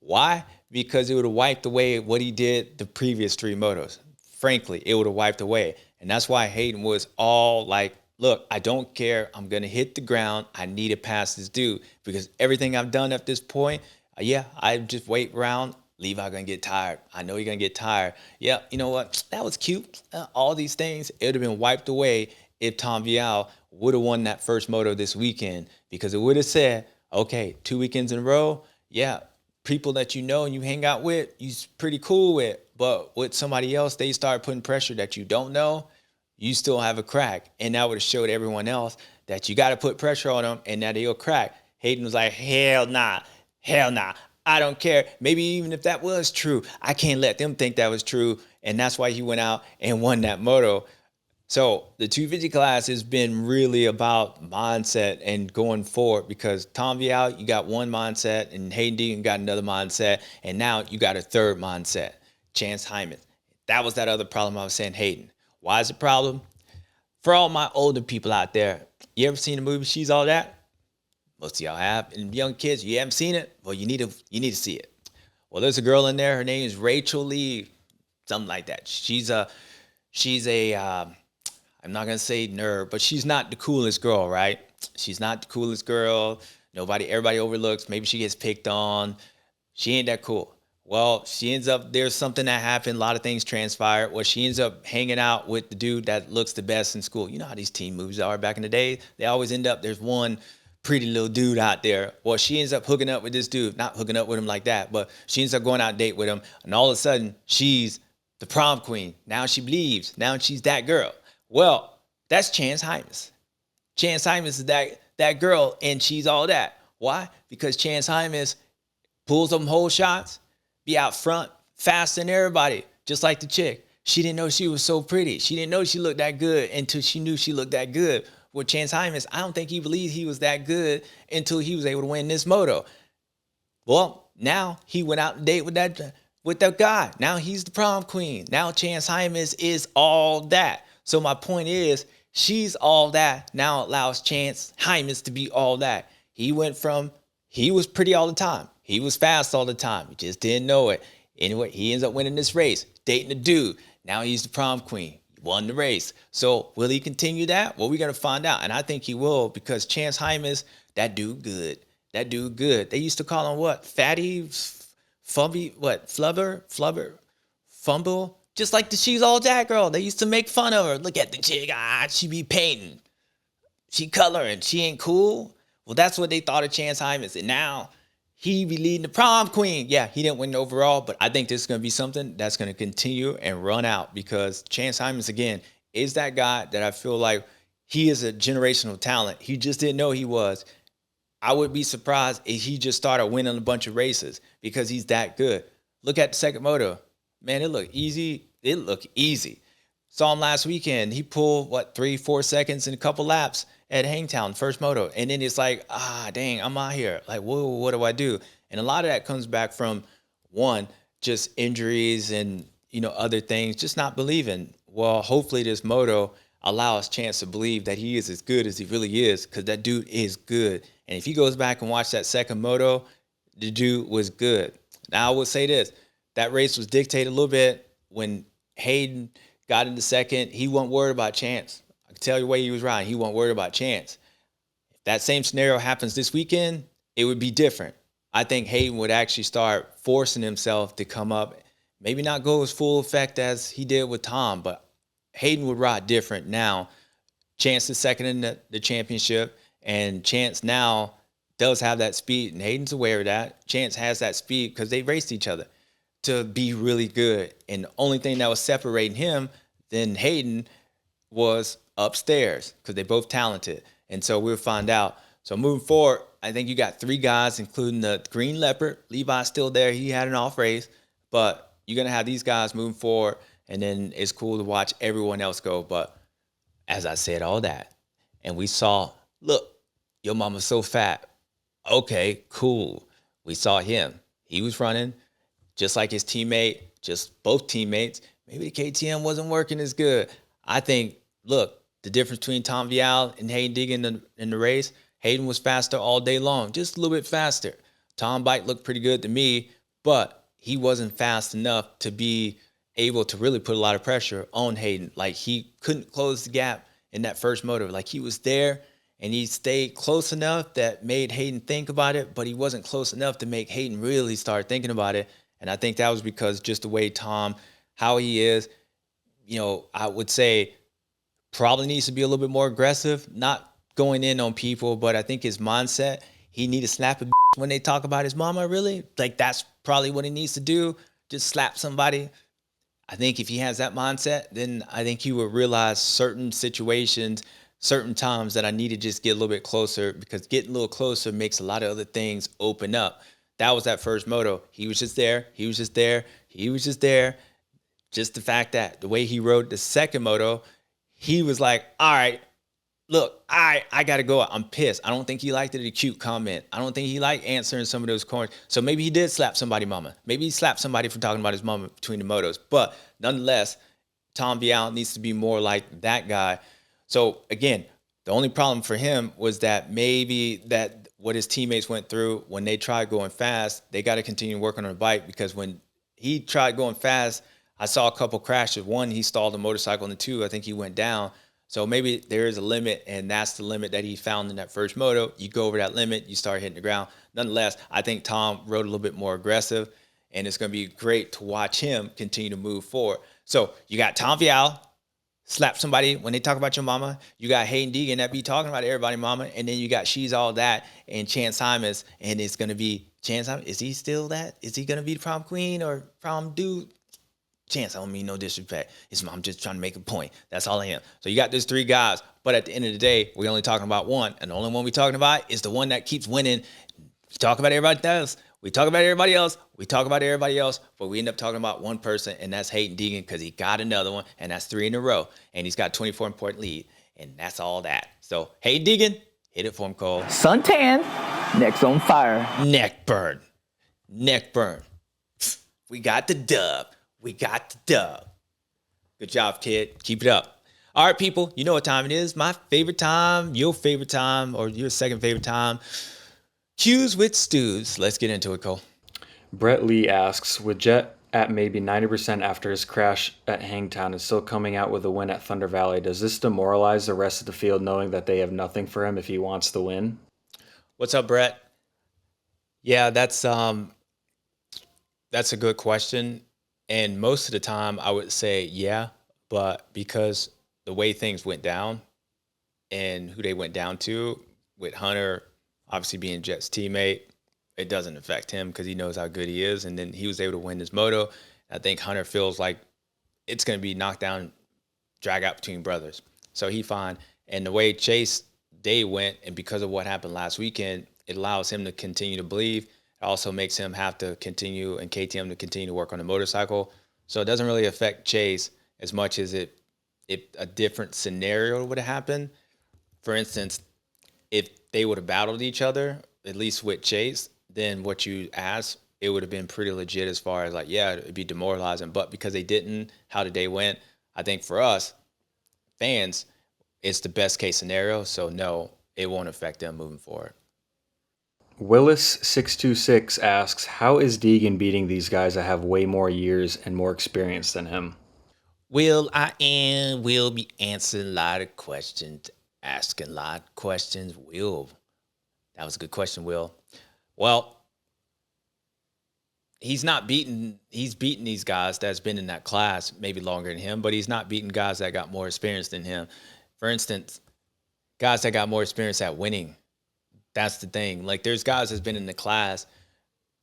Why? Because it would have wiped away what he did the previous 3 motos. Frankly, it would have wiped away. And that's why Hayden was all like, look, I don't care. I'm going to hit the ground. I need to pass this dude because everything I've done at this point, I just wait around. Levi going to get tired. I know you're going to get tired. Yeah, you know what? That was cute. All these things, it would have been wiped away if Tom Vialle would have won that first moto this weekend, because it would have said, okay, 2 weekends in a row, yeah, people that you know and you hang out with, you're pretty cool with, but with somebody else, they start putting pressure that you don't know, you still have a crack. And that would have showed everyone else that you got to put pressure on them and that he'll crack. Hayden was like, hell nah. I don't care. Maybe even if that was true, I can't let them think that was true. And that's why he went out and won that moto. So the 250 class has been really about mindset and going forward, because Tom Vialle, you got one mindset, and Hayden Deegan got another mindset. And now you got a third mindset, Chance Hymas. That was that other problem I was saying, Hayden. Why is it a problem? For all my older people out there, you ever seen the movie She's All That? Most of y'all have. And young kids, you haven't seen it? Well, you need to see it. Well, there's a girl in there. Her name is Rachel Lee, something like that. She's a I'm not going to say nerd, but she's not the coolest girl, right? She's not the coolest girl. Everybody overlooks. Maybe she gets picked on. She ain't that cool. Well, she ends up, there's something that happened. A lot of things transpired. Well, she ends up hanging out with the dude that looks the best in school. You know how these teen movies are back in the day. They always end up, there's one pretty little dude out there. Well, she ends up hooking up with this dude. Not hooking up with him like that, but she ends up going out on a date with him. And all of a sudden, she's the prom queen. Now she believes. Now she's that girl. Well, that's Chance Hymas. Chance Hymas is that girl, and she's all that. Why? Because Chance Hymas pulls them whole shots be out front faster than everybody, just like the chick. She didn't know she was so pretty. She didn't know she looked that good until she knew she looked that good. With Chance Hymas, I don't think he believed he was that good until he was able to win this moto. Well, now he went out on a date with that guy. Now he's the prom queen. Now Chance Hymas is all that. So my point is, she's all that. Now allows Chance Hymas to be all that. He went from, he was pretty all the time. He was fast all the time. He just didn't know it. Anyway, he ends up winning this race, dating a dude. Now he's the prom queen. He won the race. So will he continue that? Well, we're going to find out. And I think he will, because Chance Hymas, that dude good. That dude good. They used to call him what? Fatty, fumby, what? Flubber, fumble. Just like the She's All That girl. They used to make fun of her. Look at the chick. She be painting. She coloring. She ain't cool. Well, that's what they thought of Chance Hymas. And now he be leading the prom queen. Yeah, he didn't win overall, but I think this is going to be something that's going to continue and run out, because Chance Hymas, again, is that guy that I feel like he is a generational talent. He just didn't know he was. I would be surprised if he just started winning a bunch of races, because he's that good. Look at the second moto. Man, it looked easy. It looked easy. Saw him last weekend. He pulled, 3-4 seconds in a couple laps at Hangtown, first moto. And then it's like, dang, I'm out here. Like, whoa, what do I do? And a lot of that comes back from, one, just injuries and, other things, just not believing. Well, hopefully this moto allows Chance to believe that he is as good as he really is, because that dude is good. And if he goes back and watch that second moto, the dude was good. Now, I will say this. That race was dictated a little bit when Hayden got into second. He wasn't worried about Chance. I can tell you the way he was riding. He wasn't worried about Chance. If that same scenario happens this weekend, it would be different. I think Hayden would actually start forcing himself to come up, maybe not go as full effect as he did with Tom, but Hayden would ride different now. Chance is second in the championship, and Chance now does have that speed, and Hayden's aware of that. Chance has that speed because they raced each other to be really good. And the only thing that was separating him than Hayden was upstairs, because they both talented. And so we'll find out. So moving forward, I think you got three guys, including the Green Leopard. Levi's still there. He had an off race. But you're going to have these guys moving forward, and then it's cool to watch everyone else go. But as I said, all that, and we saw, look, your mama's so fat. Okay, cool. We saw him. He was running just like his teammate, just both teammates. Maybe the KTM wasn't working as good. I think, look, the difference between Tom Vialle and Hayden Deegan in the race, Hayden was faster all day long, just a little bit faster. Tom bike looked pretty good to me, but he wasn't fast enough to be able to really put a lot of pressure on Hayden. Like, he couldn't close the gap in that first motor. Like, he was there, and he stayed close enough that made Hayden think about it, but he wasn't close enough to make Hayden really start thinking about it. And I think that was because just the way Tom, how he is, I would say probably needs to be a little bit more aggressive, not going in on people, but I think his mindset, he need to slap a when they talk about his mama, really. Like, that's probably what he needs to do, just slap somebody. I think if he has that mindset, then I think he would realize certain situations, certain times that I need to just get a little bit closer, because getting a little closer makes a lot of other things open up. That was that first moto. He was just there. He was just there. He was just there. Just the fact that the way he rode the second moto, he was like, all right, look, I got to go. I'm pissed. I don't think he liked the cute comment. I don't think he liked answering some of those corners. So maybe he did slap somebody mama. Maybe he slapped somebody for talking about his mama between the motos. But nonetheless, Tom Vialle needs to be more like that guy. So again, the only problem for him was that maybe that what his teammates went through when they tried going fast, they got to continue working on the bike, because when he tried going fast, I saw a couple crashes. One, he stalled the motorcycle, and two, I think he went down. So maybe there is a limit, and that's the limit that he found in that first moto. You go over that limit, you start hitting the ground. Nonetheless, I think Tom rode a little bit more aggressive, and it's going to be great to watch him continue to move forward. So you got Tom Vialle, slap somebody when they talk about your mama. You got Hayden Deegan that be talking about everybody mama. And then you got She's All That and Chance Hymas. And it's going to be Chance Hymas. Is he still that? Is he going to be the prom queen or prom dude? Chance, I don't mean no disrespect. I'm just trying to make a point. That's all I am. So you got these three guys. But at the end of the day, we're only talking about one. And the only one we're talking about is the one that keeps winning. We talk about everybody else. We talk about everybody else. But we end up talking about one person, and that's Hayden Deegan because he got another one, and that's 3 in a row. And he's got 24-point lead, and that's all that. So, Hayden Deegan, hit it for him, Cole. Suntan, next on fire. Neck burn. We got the dub. Good job, kid. Keep it up. All right, people, you know what time it is. My favorite time, your favorite time, or your second favorite time. Cues with Stews. Let's get into it, Cole. Brett Lee asks, with Jett at maybe 90% after his crash at Hangtown and still coming out with a win at Thunder Valley, does this demoralize the rest of the field knowing that they have nothing for him if he wants to win? What's up, Brett? Yeah, that's a good question. And most of the time I would say yeah, but because the way things went down and who they went down to with Hunter obviously being Jett's teammate, it doesn't affect him because he knows how good he is. And then he was able to win this moto. I think Hunter feels like it's going to be knockdown, drag out between brothers. So he fine. And the way Chase day went, and because of what happened last weekend, it allows him to continue to believe. It also makes him have to continue, and KTM to continue to work on the motorcycle. So it doesn't really affect Chase as much as if a different scenario would have happened. For instance, if they would have battled each other, at least with Chase, then what you asked, it would have been pretty legit as far as like, yeah, it'd be demoralizing. But because they didn't, how the day went, I think for us, fans, it's the best case scenario. So no, it won't affect them moving forward. Willis626 asks, how is Deegan beating these guys that have way more years and more experience than him? Will be answering a lot of questions, asking a lot of questions. Will, that was a good question, Will. Well, he's beating these guys that's been in that class maybe longer than him, but he's not beating guys that got more experience than him. For instance, guys that got more experience at winning. That's the thing. Like, there's guys that's been in the class,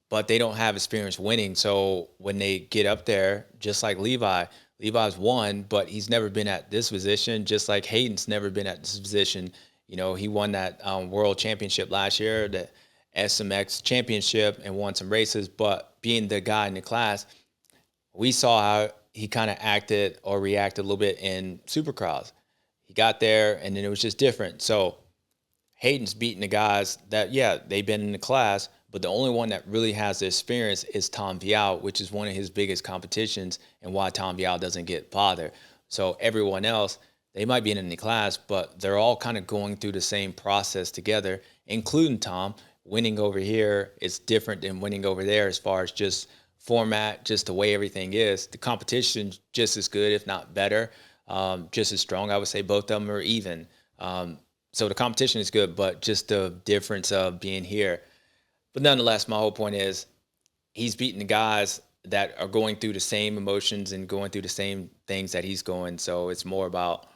but they don't have experience winning. So when they get up there, just like Levi's won, but he's never been at this position, just like Hayden's never been at this position. You know, he won that world championship last year, the SMX championship, and won some races. But being the guy in the class, we saw how he kind of acted or reacted a little bit in Supercross. He got there, and then it was just different. So Hayden's beating the guys that, yeah, they've been in the class, but the only one that really has the experience is Tom Vialle, which is one of his biggest competitions and why Tom Vialle doesn't get bothered. So everyone else, they might be in the class, but they're all kind of going through the same process together, including Tom. Winning over here is different than winning over there as far as just format, just the way everything is. The competition's just as good, if not better, just as strong. I would say both of them are even. So the competition is good, but just the difference of being here. But nonetheless, my whole point is he's beating the guys that are going through the same emotions and going through the same things that he's going. So it's more about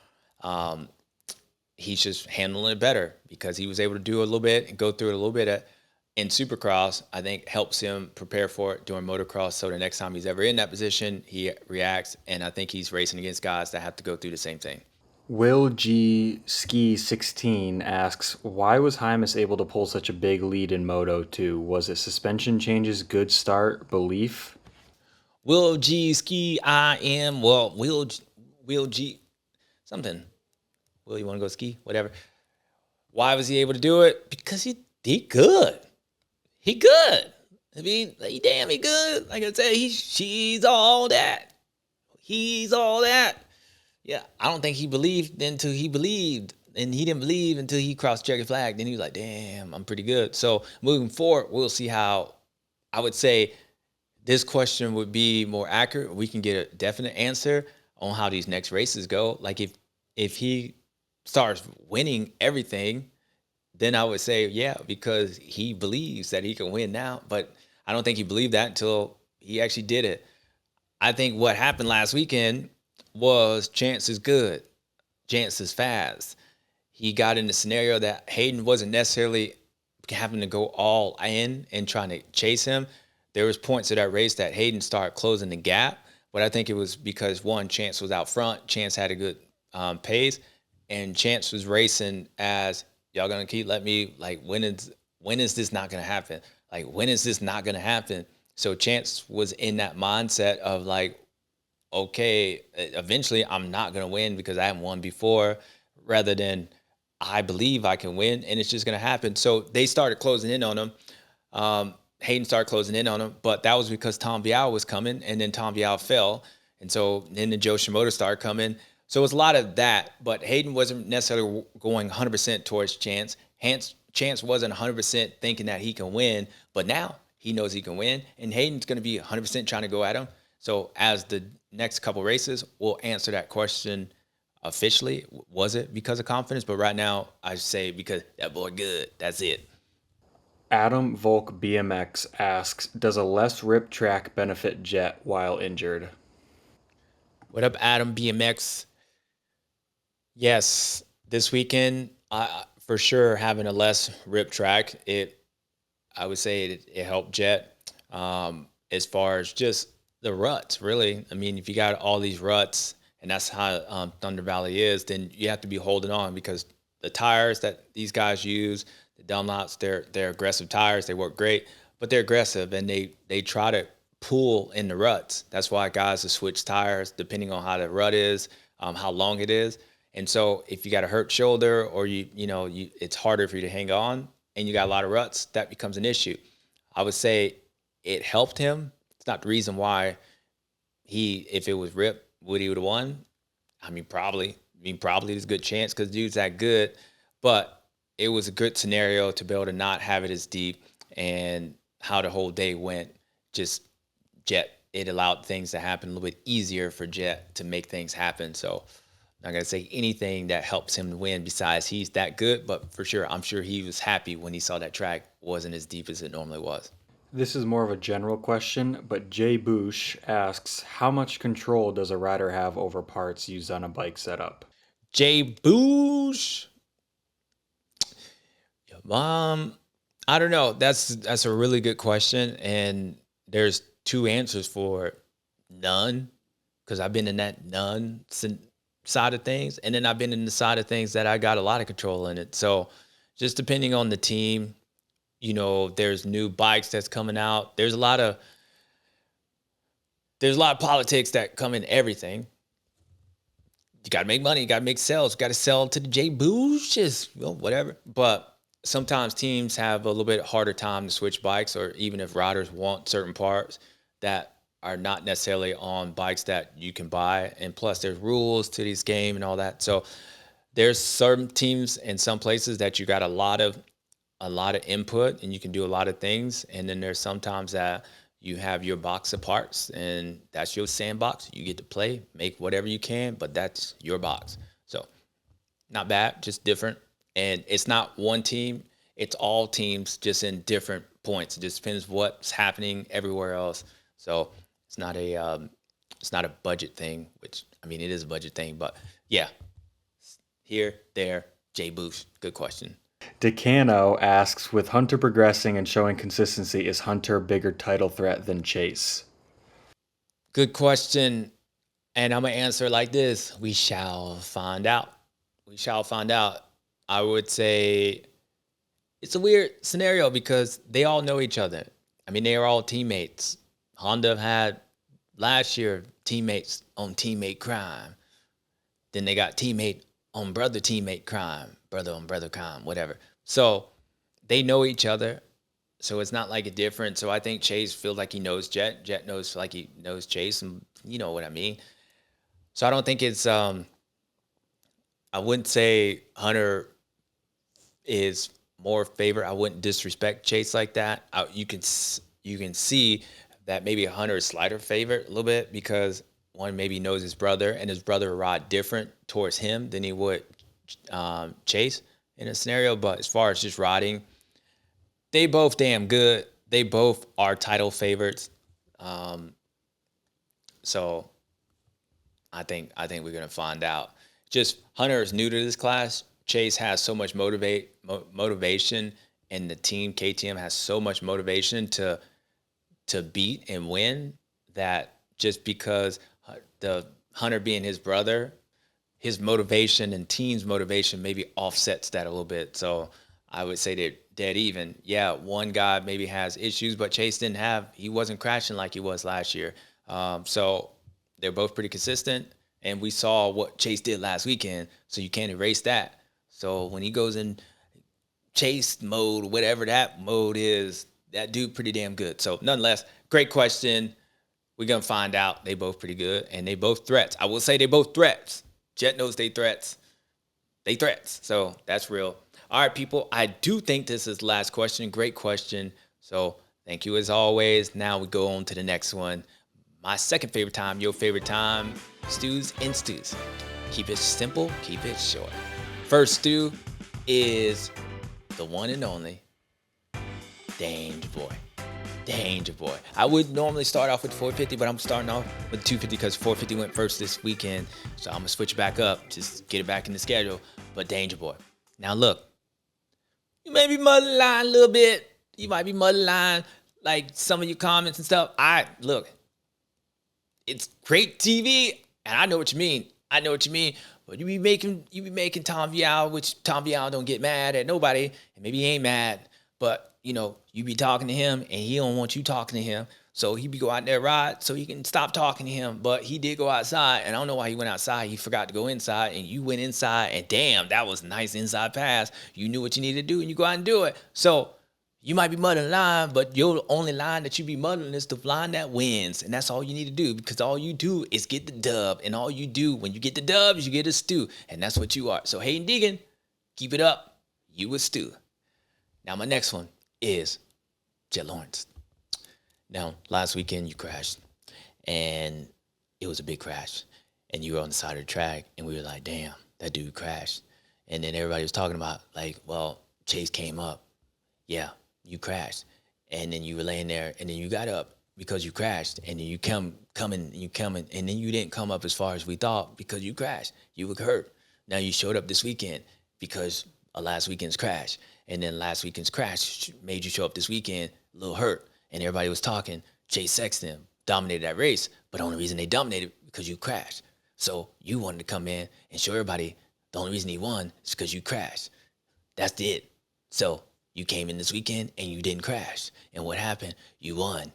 he's just handling it better because he was able to do a little bit and go through it a little bit in Supercross. I think helps him prepare for it during motocross. So the next time he's ever in that position, he reacts. And I think he's racing against guys that have to go through the same thing. Will G Ski 16 asks, why was Hymas able to pull such a big lead in Moto 2? Was it suspension changes, good start, belief? Will G Ski Will G something. Will, you want to go ski? Whatever. Why was he able to do it? Because he good. He good. I mean, he good. Like I said, she's all that. He's all that. Yeah, I don't think he believed until he believed, and he didn't believe until he crossed checkered flag. Then he was like, damn, I'm pretty good. So moving forward, we'll see how, I would say this question would be more accurate. We can get a definite answer on how these next races go. Like if he starts winning everything, then I would say, yeah, because he believes that he can win now. But I don't think he believed that until he actually did it. I think what happened last weekend was Chance is good. Chance is fast. He got in the scenario that Hayden wasn't necessarily having to go all in and trying to chase him. There was points of that race that Hayden started closing the gap, but I think it was because, one, Chance was out front. Chance had a good pace, and Chance was racing as, y'all going to keep letting me, like, when is this not going to happen? Like, when is this not going to happen? So Chance was in that mindset of like, okay, eventually I'm not going to win because I haven't won before, rather than I believe I can win and it's just going to happen. So they started closing in on him. Hayden started closing in on him, but that was because Tom Vialle was coming, and then Tom Vialle fell. And so then the Joe Shimoda started coming. So it was a lot of that, but Hayden wasn't necessarily going 100% towards Chance. Chance wasn't 100% thinking that he can win, but now he knows he can win, and Hayden's going to be 100% trying to go at him. So as the next couple races, we'll answer that question officially. Was it because of confidence? But right now, I say because that boy good. That's it. Adam Volk BMX asks, does a less rip track benefit Jett while injured? What up, Adam BMX? Yes, this weekend, for sure, having a less rip track, I would say it helped Jett as far as just the ruts, really. I mean, if you got all these ruts, and that's how Thunder Valley is, then you have to be holding on, because the tires that these guys use, the Dunlops, they're aggressive tires. They work great, but they're aggressive, and they try to pull in the ruts. That's why guys will switch tires depending on how the rut is, how long it is. And so if you got a hurt shoulder, or it's harder for you to hang on, and you got a lot of ruts, that becomes an issue. I would say it helped him. It's not the reason why if it was Rip, would he would have won? I mean, probably. There's a good chance because dude's that good. But it was a good scenario to be able to not have it as deep, and how the whole day went. Just Jett, it allowed things to happen a little bit easier for Jett to make things happen. So I'm not going to say anything that helps him to win besides he's that good, but for sure, I'm sure he was happy when he saw that track wasn't as deep as it normally was. This is more of a general question, but Jay Boosh asks, how much control does a rider have over parts used on a bike setup? Jay Boosh. I don't know. That's a really good question, and there's two answers for it. None, because I've been in that none side of things, and then I've been in the side of things that I got a lot of control in it. So just depending on the team, there's new bikes that's coming out. There's a lot of politics that come in everything. You got to make money. You got to make sales. You got to sell to the J Booshes, whatever. But sometimes teams have a little bit harder time to switch bikes, or even if riders want certain parts that are not necessarily on bikes that you can buy. And plus there's rules to this game and all that. So there's certain teams in some places that you got a lot of input and you can do a lot of things. And then there's sometimes that you have your box of parts and that's your sandbox. You get to play, make whatever you can, but that's your box. So not bad, just different. And it's not one team, it's all teams just in different points. It just depends what's happening everywhere else. So it's not a budget thing, which, I mean, it is a budget thing, but yeah, here, there, Jay Boosh, good question. Decano asks, with Hunter progressing and showing consistency, is Hunter a bigger title threat than Chase? Good question. And I'm going to answer like this. We shall find out. We shall find out. I would say it's a weird scenario because they all know each other. I mean, they are all teammates. Honda had last year teammates on teammate crime. Then they got teammate on brother teammate crime, brother on brother crime, whatever. So they know each other. So it's not like a difference. So I think Chase feels like he knows Jett. Jett knows like he knows Chase, and you know what I mean. So I don't think it's I wouldn't say Hunter is more favorite. I wouldn't disrespect Chase like that. You can see that maybe Hunter is slighter favorite a little bit because one maybe knows his brother, and his brother ride different towards him than he would Chase in a scenario. But as far as just riding, they both damn good. They both are title favorites. So I think we're gonna find out. Just Hunter is new to this class. Chase has so much motivation, and the team KTM has so much motivation to beat and win that just because the Hunter being his brother, his motivation and team's motivation maybe offsets that a little bit. So I would say dead even. Yeah, one guy maybe has issues, but Chase he wasn't crashing like he was last year. So they're both pretty consistent, and we saw what Chase did last weekend, so you can't erase that. So when he goes in Chase mode, whatever that mode is, that dude pretty damn good. So nonetheless, great question. We're going to find out. They both pretty good, and they both threats. I will say they both threats. Jett knows they threats. They threats. So that's real. All right, people, I do think this is the last question. Great question. So thank you as always. Now we go on to the next one. My second favorite time, your favorite time, stews and stews. Keep it simple, keep it short. First stew is the one and only Danger Boy. Danger Boy. I would normally start off with 450, but I'm starting off with 250 because 450 went first this weekend. So I'm going to switch it back up, just get it back in the schedule. But Danger Boy. Now look, you may be muddling line a little bit. You might be muddling line like some of your comments and stuff. Look, it's great TV, and I know what you mean. But you be making Tom Vialle, which Tom Vialle don't get mad at nobody, and maybe he ain't mad, but you be talking to him, and he don't want you talking to him, so he be go out there ride, so he can stop talking to him. But he did go outside, and I don't know why he went outside. He forgot to go inside, and you went inside, and damn, that was a nice inside pass. You knew what you needed to do, and you go out and do it. So you might be muddling line, but your only line that you be muddling is the line that wins. And that's all you need to do, because all you do is get the dub. And all you do when you get the dub is you get a stew. And that's what you are. So, hey, Deegan, keep it up. You a stew. Now, my next one is Jett Lawrence. Now, last weekend you crashed. And it was a big crash. And you were on the side of the track. And we were like, damn, that dude crashed. And then everybody was talking about, like, well, Chase came up. Yeah. You crashed, and then you were laying there, and then you got up because you crashed, and then you coming, and then you didn't come up as far as we thought because you crashed. You were hurt. Now you showed up this weekend because of last weekend's crash, and then last weekend's crash made you show up this weekend a little hurt, and everybody was talking. Chase Sexton dominated that race, but the only reason they dominated because you crashed. So you wanted to come in and show everybody the only reason he won is because you crashed. That's it. So you came in this weekend and you didn't crash. And what happened? You won,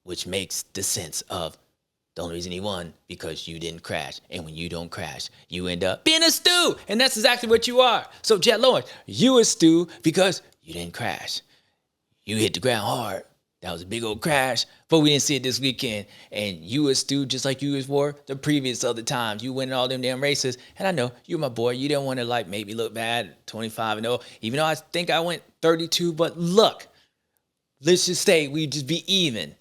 which makes the sense of the only reason he won because you didn't crash. And when you don't crash, you end up being a stew. And that's exactly what you are. So Jett Lawrence, you a stew because you didn't crash. You hit the ground hard. That was a big old crash, but we didn't see it this weekend. And you a stew just like you was for the previous other times. You winning all them damn races. And I know you're my boy. You didn't want to like make me look bad, 25-0, even though I think I went 32. But look, let's just say we just be even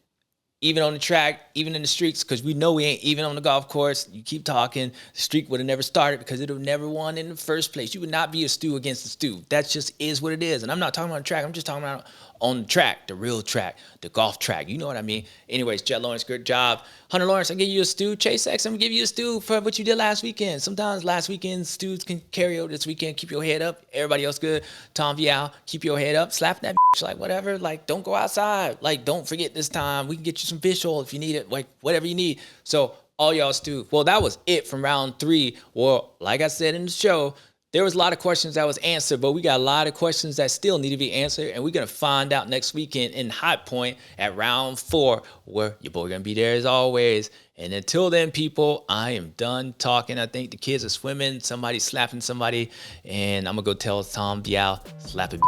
on the track, even in the streaks, because we know we ain't even on the golf course. You keep talking, the streak would have never started because it would have never won in the first place. You would not be a stew against a stew. That just is what it is. And I'm not talking about the track. I'm just talking about on the track, the real track, the golf track. You know what I mean? Anyways, Jett Lawrence, good job. Hunter Lawrence, I'll give you a stew. Chase Sexton, I'm going to give you a stew for what you did last weekend. Sometimes last weekend stews can carry over this weekend. Keep your head up. Everybody else good. Tom Vialle, keep your head up. Slap that bitch, like whatever. Like, don't go outside. Like, don't forget this time. We can get you some fish oil if you need it. Like, whatever you need. So, all y'all stew. Well, that was it from round 3. Well, like I said in the show, there was a lot of questions that was answered, but we got a lot of questions that still need to be answered, and we're going to find out next weekend in High Point at round 4, where your boy going to be there as always. And until then, people, I am done talking. I think the kids are swimming, somebody's slapping somebody, and I'm going to go tell Tom Vialle, slap it.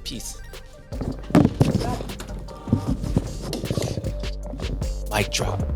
Peace. Mic drop.